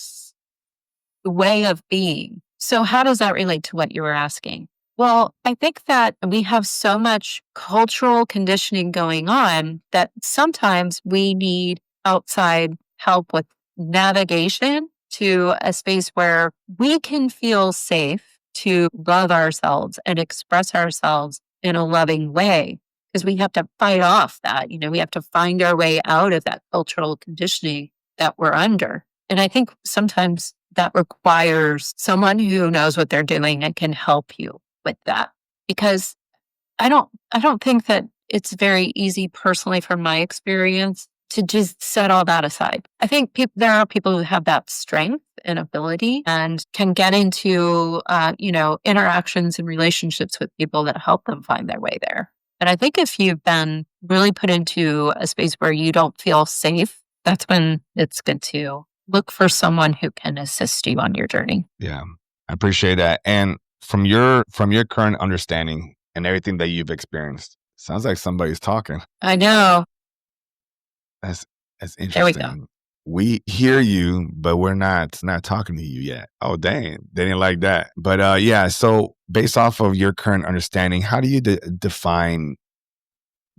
way of being. So, how does that relate to what you were asking? Well, I think that we have so much cultural conditioning going on that sometimes we need outside help with navigation to a space where we can feel safe to love ourselves and express ourselves in a loving way. Because we have to fight off that, we have to find our way out of that cultural conditioning that we're under. And I think sometimes that requires someone who knows what they're doing and can help you with that. Because I don't think that it's very easy personally from my experience to just set all that aside. I think there are people who have that strength and ability and can get into interactions and relationships with people that help them find their way there. And I think if you've been really put into a space where you don't feel safe, that's when it's good to look for someone who can assist you on your journey. Yeah, I appreciate that. And from your current understanding and everything that you've experienced, sounds like somebody's talking. I know. That's that's There we go. interesting. We hear you, but we're not talking to you yet. Oh, dang, they didn't like that. But yeah. So based off of your current understanding, how do you define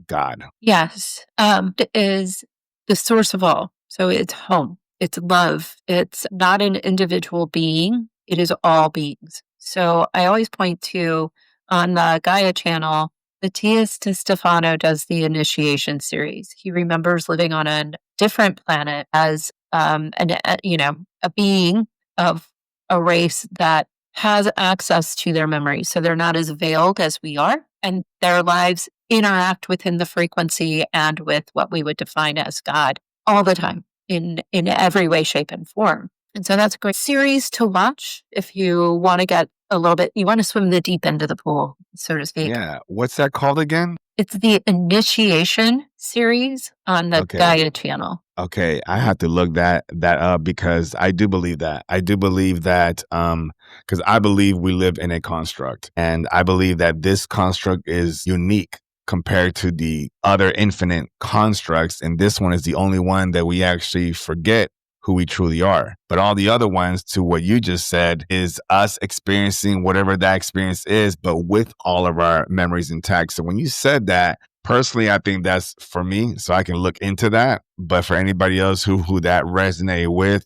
God? Yes. It is the source of all. So it's home, it's love, it's not an individual being, it is all beings. So I always point to on the Gaia channel, Matthias Stefano does the initiation series. He remembers living on a different planet as a being of a race that has access to their memories. So they're not as veiled as we are, and their lives interact within the frequency and with what we would define as God all the time in every way, shape, and form. And so that's a great series to watch if you want to get a little bit, you want to swim the deep end of the pool, so to speak. Yeah. What's that called again? It's the initiation series on the Okay. Gaia channel. Okay, I have to look that up because I do believe that. I do believe that because I believe we live in a construct, and I believe that this construct is unique compared to the other infinite constructs, and this one is the only one that we actually forget who we truly are. But all the other ones, to what you just said, is us experiencing whatever that experience is, but with all of our memories intact. So when you said that, personally, I think that's for me, so I can look into that. But for anybody else who that resonate with,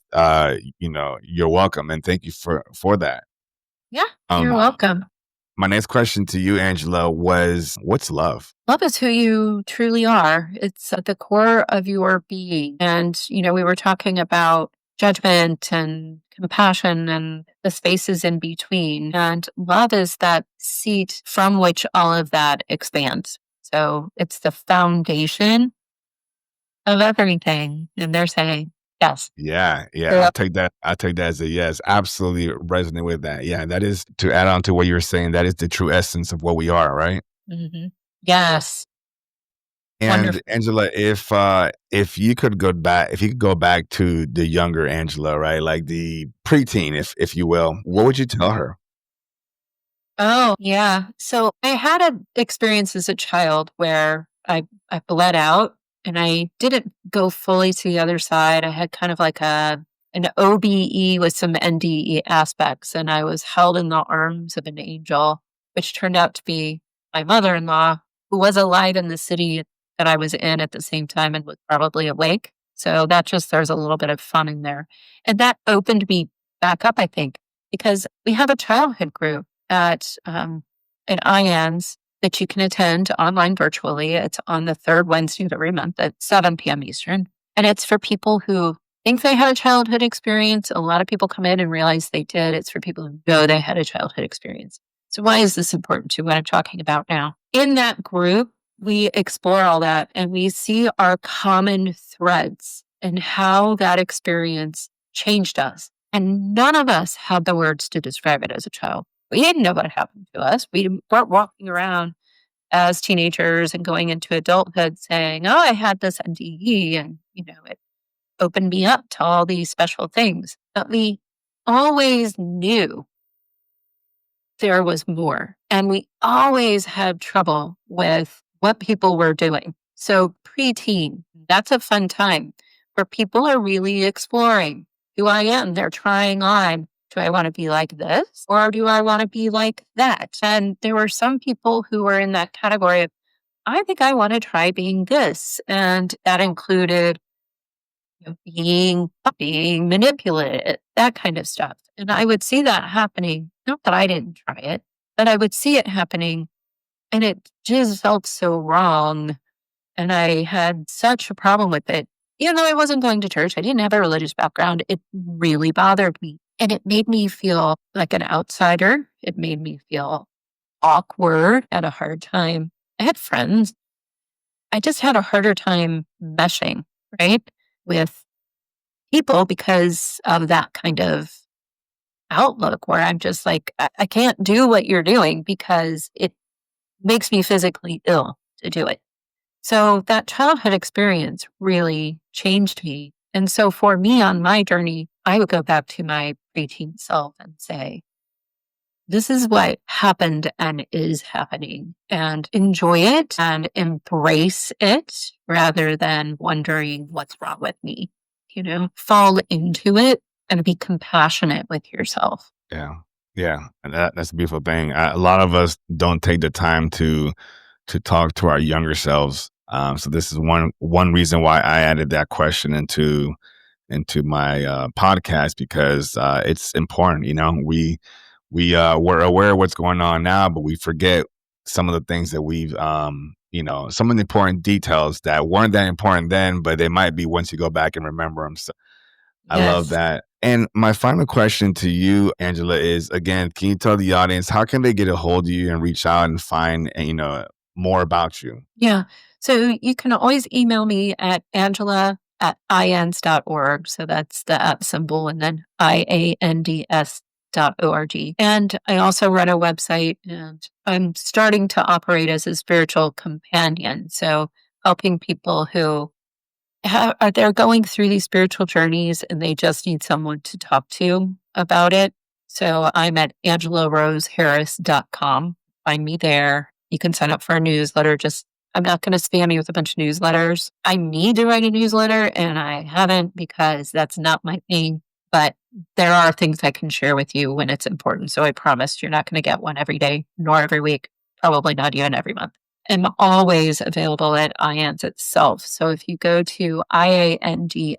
you're welcome, and thank you for that. Yeah, Um, you're welcome. my next question to you, Angela, was what's love? Love is who you truly are. It's at the core of your being. And, we were talking about judgment and compassion and the spaces in between. And love is that seat from which all of that expands. So it's the foundation of everything. And they're saying, yes. Yeah, yeah, Yeah. I'll take that. I'll take that as a yes. Absolutely resonate with that. Yeah, that is to add on to what you were saying. That is the true essence of what we are, right? Mhm. Yes. And Wonderful. Angela, if you could go back, if you could go back to the younger Angela, right, like the preteen, if you will, what would you tell her? Oh, yeah. So I had an experience as a child where I bled out and I didn't go fully to the other side. I had kind of like an OBE with some NDE aspects, and I was held in the arms of an angel, which turned out to be my mother-in-law, who was alive in the city that I was in at the same time and was probably awake. So there's a little bit of fun in there. And that opened me back up, I think, because we have a childhood group at IANDS. that you can attend online virtually. It's on the third Wednesday of every month at 7 p.m. Eastern. And it's for people who think they had a childhood experience. A lot of people come in and realize they did. It's for people who know they had a childhood experience. So why is this important to what I'm talking about now? In that group, we explore all that and we see our common threads and how that experience changed us. And none of us had the words to describe it as a child. We didn't know what happened to us. We weren't walking around as teenagers and going into adulthood saying, oh, I had this NDE and, it opened me up to all these special things. But we always knew there was more. And we always had trouble with what people were doing. So preteen, that's a fun time where people are really exploring who I am. They're trying on. Do I want to be like this or do I want to be like that? And there were some people who were in that category of, I think I want to try being this. And that included being manipulated, that kind of stuff. And I would see that happening. Not that I didn't try it, but I would see it happening and it just felt so wrong. And I had such a problem with it. Even though I wasn't going to church, I didn't have a religious background. It really bothered me. And it made me feel like an outsider. It made me feel awkward, had a hard time. I had friends. I just had a harder time meshing, right, with people because of that kind of outlook where I'm just like, I can't do what you're doing because it makes me physically ill to do it. So that childhood experience really changed me. And so for me on my journey, I would go back to my preteen self and say, this is what happened and is happening, and enjoy it and embrace it rather than wondering what's wrong with me. Fall into it and be compassionate with yourself. Yeah. Yeah. And that's a beautiful thing. A lot of us don't take the time to talk to our younger selves. So this is one reason why I added that question into my podcast, because it's important. We're aware of what's going on now, but we forget some of the things that we've some of the important details that weren't that important then, but they might be once you go back and remember them. So I love Yes. that. And my final question to you, Angela, is, again, can you tell the audience, how can they get a hold of you and reach out and find, more about you? Yeah. So you can always email me at angela@iands.org. So that's the at symbol and then IANDS.org. And I also run a website and I'm starting to operate as a spiritual companion. So helping people who they're going through these spiritual journeys and they just need someone to talk to about it. So I'm at angelaroseharris.com. Find me there. You can sign up for a newsletter. I'm not going to spam you with a bunch of newsletters. I need to write a newsletter and I haven't because that's not my thing. But there are things I can share with you when it's important. So I promise you're not going to get one every day, nor every week, probably not even every month. I'm always available at IANDS itself. So if you go to IANDS.org,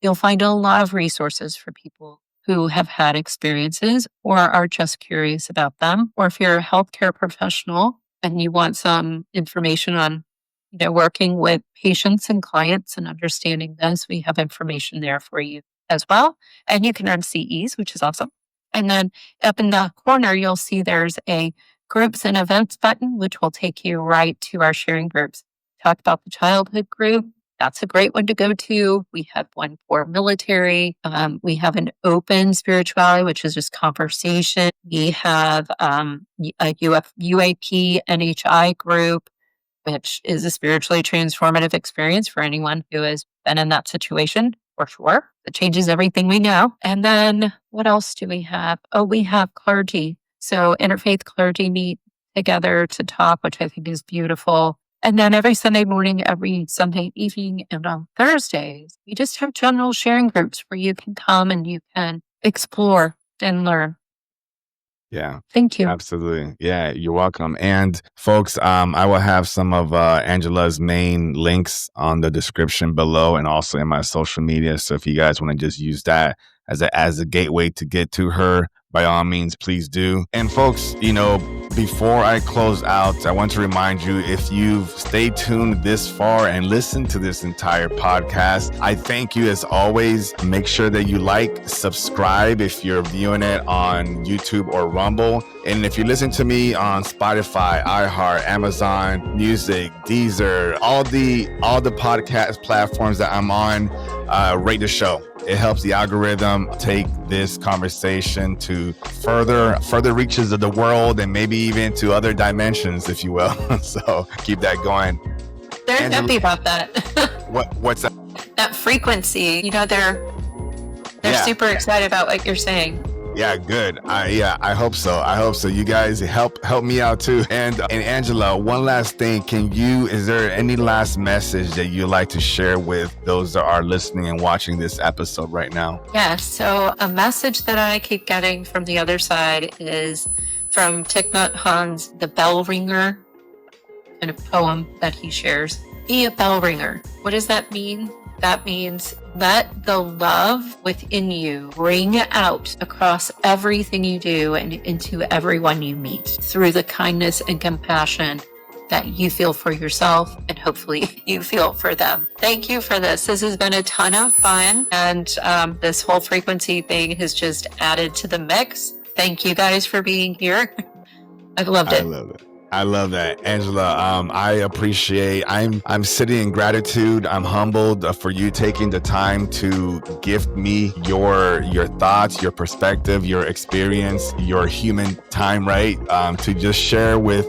you'll find a lot of resources for people who have had experiences or are just curious about them. Or if you're a healthcare professional and you want some information on working with patients and clients and understanding this, we have information there for you as well. And you can earn CEs, which is awesome. And then up in the corner, you'll see there's a groups and events button, which will take you right to our sharing groups. Talk about the childhood group. That's a great one to go to. We have one for military. We have an open spirituality, which is just conversation. We have a UAP NHI group, which is a spiritually transformative experience for anyone who has been in that situation, for sure. It changes everything we know. And then what else do we have? Oh, we have clergy. So interfaith clergy meet together to talk, which I think is beautiful. And then every Sunday morning, every Sunday evening, and on Thursdays, we just have general sharing groups where you can come and you can explore and learn. Yeah. Thank you. Absolutely. Yeah, you're welcome. And folks, I will have some of Angela's main links on the description below and also in my social media. So if you guys want to just use that as a gateway to get to her, by all means, please do. And folks, Before I close out, I want to remind you, if you've stayed tuned this far and listened to this entire podcast, I thank you as always. Make sure that you like, subscribe if you're viewing it on YouTube or Rumble. And if you listen to me on Spotify, iHeart, Amazon Music, Deezer, all the podcast platforms that I'm on, rate the show. It helps the algorithm take this conversation to further reaches of the world and maybe even to other dimensions, if you will. So keep that going. They're happy about that. What's that? That frequency. They're super excited about what you're saying. Yeah, good. I hope so. You guys help me out too. And Angela, one last thing. Is there any last message that you'd like to share with those that are listening and watching this episode right now? Yeah. So a message that I keep getting from the other side is from Thich Nhat Hanh's The Bell Ringer, kind of poem that he shares. Be a bell ringer. What does that mean? That means let the love within you ring out across everything you do and into everyone you meet through the kindness and compassion that you feel for yourself and hopefully you feel for them. Thank you for this. This has been a ton of fun, and this whole frequency thing has just added to the mix. Thank you guys for being here. I've loved it. I love that, Angela. I appreciate. I'm sitting in gratitude. I'm humbled for you taking the time to gift me your thoughts, your perspective, your experience, your human time, right? To just share with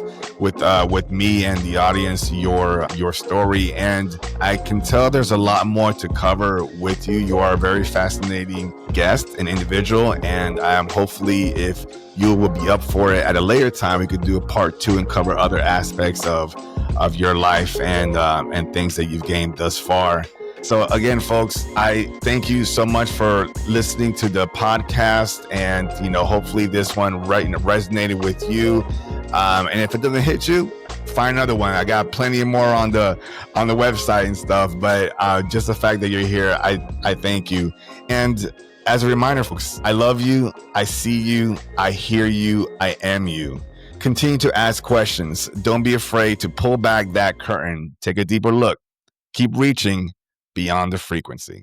me and the audience your story. And I can tell there's a lot more to cover with you. You are a very fascinating guest and individual, and hopefully, if you will be up for it at a later time, we could do a part 2 and cover other aspects of your life and things that you've gained thus far. So again, folks, I thank you so much for listening to the podcast, and hopefully this one resonated with you. And if it doesn't hit you, find another one. I got plenty more on the website and stuff. But just the fact that you're here, I thank you. And as a reminder, folks, I love you. I see you. I hear you. I am you. Continue to ask questions. Don't be afraid to pull back that curtain. Take a deeper look. Keep reaching beyond the frequency.